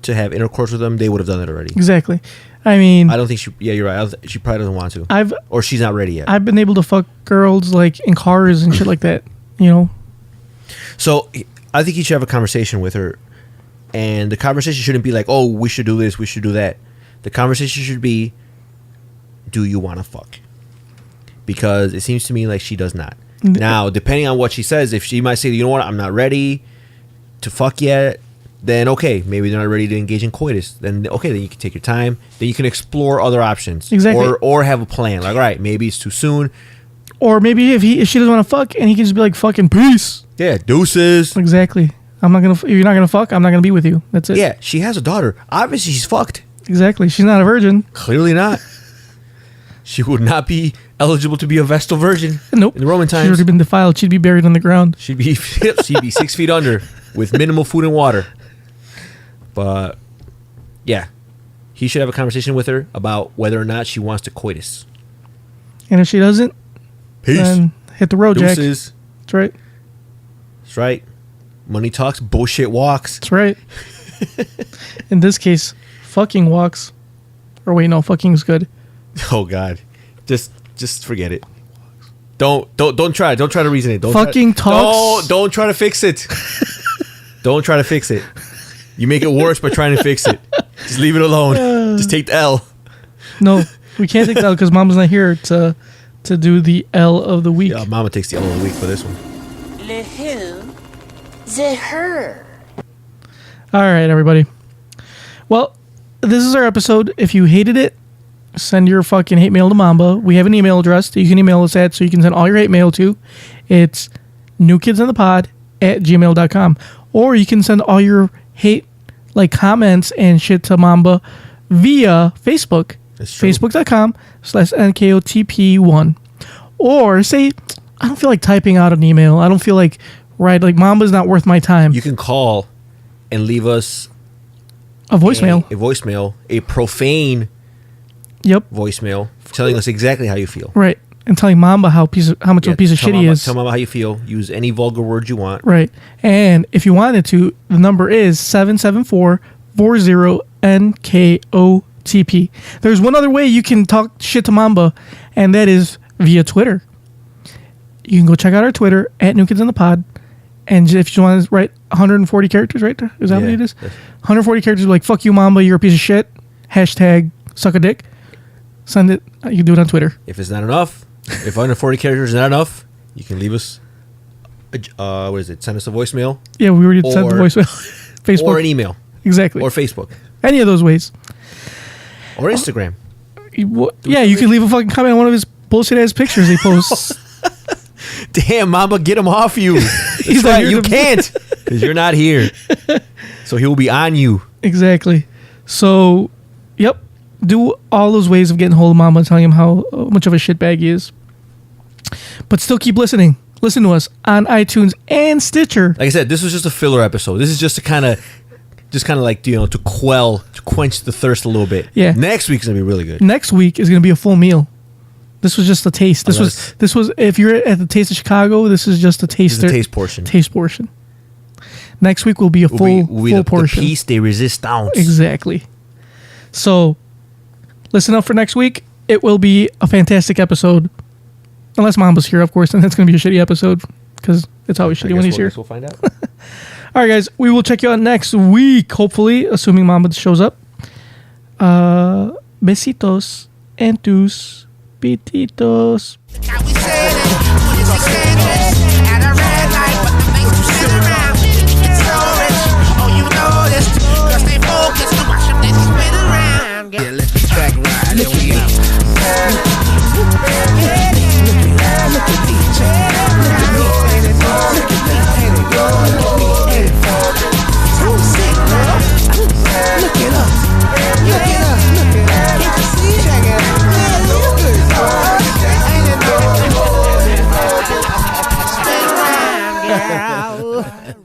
to have intercourse with them, they would have done it already. Exactly. I mean, I don't think she. Yeah, you're right. She probably doesn't want to. Or she's not ready yet. I've been able to fuck girls like in cars and shit like that. You know. So I think you should have a conversation with her, and the conversation shouldn't be like, "Oh, we should do this, we should do that." The conversation should be, "Do you want to fuck?" Because it seems to me like she does not. Now, depending on what she says, if she might say, "You know what, I'm not ready to fuck yet," then okay, maybe they're not ready to engage in coitus. Then okay, then you can take your time. Then you can explore other options. Exactly. Or have a plan. Like, all right, maybe it's too soon. Or maybe if she doesn't want to fuck, and he can just be like, "Fucking peace." Yeah, deuces. Exactly. I'm not gonna. If you're not gonna fuck, I'm not gonna be with you. That's it. Yeah, she has a daughter. Obviously, she's fucked. Exactly. She's not a virgin. Clearly not. She would not be eligible to be a Vestal Virgin. Nope. In the Roman times. She'd already been defiled. She'd be buried on the ground. She'd be 6 feet under with minimal food and water. But yeah, he should have a conversation with her about whether or not she wants to coitus. And if she doesn't, peace. Then hit the road, Deuces. Jack. That's right. That's right. Money talks, bullshit walks. That's right. In this case, fucking walks. Or wait, no, fucking's good. Oh God, just forget it. Don't try. Don't try to reason it. Talks. Don't try to fix it. Don't try to fix it. You make it worse by trying to fix it. Just leave it alone. Just take the L. No, we can't take the L because Mama's not here to do the L of the week. Yeah, Mama takes the L of the week for this one. Le who? The her. All right, everybody. Well, this is our episode. If you hated it, send your fucking hate mail to Mamba. We have an email address that you can email us at, so you can send all your hate mail to. It's newkidsinthepod@gmail.com. Or you can send all your hate, like comments and shit to Mamba via Facebook. Facebook.com/NKOTP1. Or say, I don't feel like typing out an email. I don't feel like, like Mamba's not worth my time. You can call and leave us a voicemail. A voicemail. A profane voicemail telling us exactly how you feel. Right. And telling Mamba how much of a piece of shit he is. Tell Mamba how you feel. Use any vulgar words you want. Right. And if you wanted to, the number is 774-40-NKOTP. There's one other way you can talk shit to Mamba, and that is via Twitter. You can go check out our Twitter at New Kids in the Pod. And if you want to write 140 characters, right? Is that what it is? 140 characters like, fuck you, Mamba, you're a piece of shit. Hashtag suck a dick. Send it. You can do it on Twitter. If it's not enough, if 140 characters is not enough, you can leave us, what is it? Send us a voicemail. Yeah, we already sent the voicemail. Facebook. Or an email. Exactly. Or Facebook. Any of those ways. Or Instagram. Yeah, you can leave a fucking comment on one of his bullshit ass pictures he posts. Damn, Mamba, get him off you. That's like, right, you can't. Because you're not here. So he will be on you. Exactly. So, yep. Do all those ways of getting hold of Mamba and telling him how much of a shitbag he is. But still keep listening. Listen to us on iTunes and Stitcher. Like I said, this was just a filler episode. This is just to kind of like, to quench the thirst a little bit. Yeah. Next week's going to be really good. Next week is going to be a full meal. This was just a taste. This was if you're at the Taste of Chicago, this is just a taste. This is a taste portion. Taste portion. Next week will be a full portion. The piece de resistance. Exactly. So, listen up for next week. It will be a fantastic episode. Unless Mamba's here, of course, then it's going to be a shitty episode because it's always shitty when he's here. We'll find out. All right, guys. We will check you out next week, hopefully, assuming Mamba shows up. Besitos and tus pititos. Girl.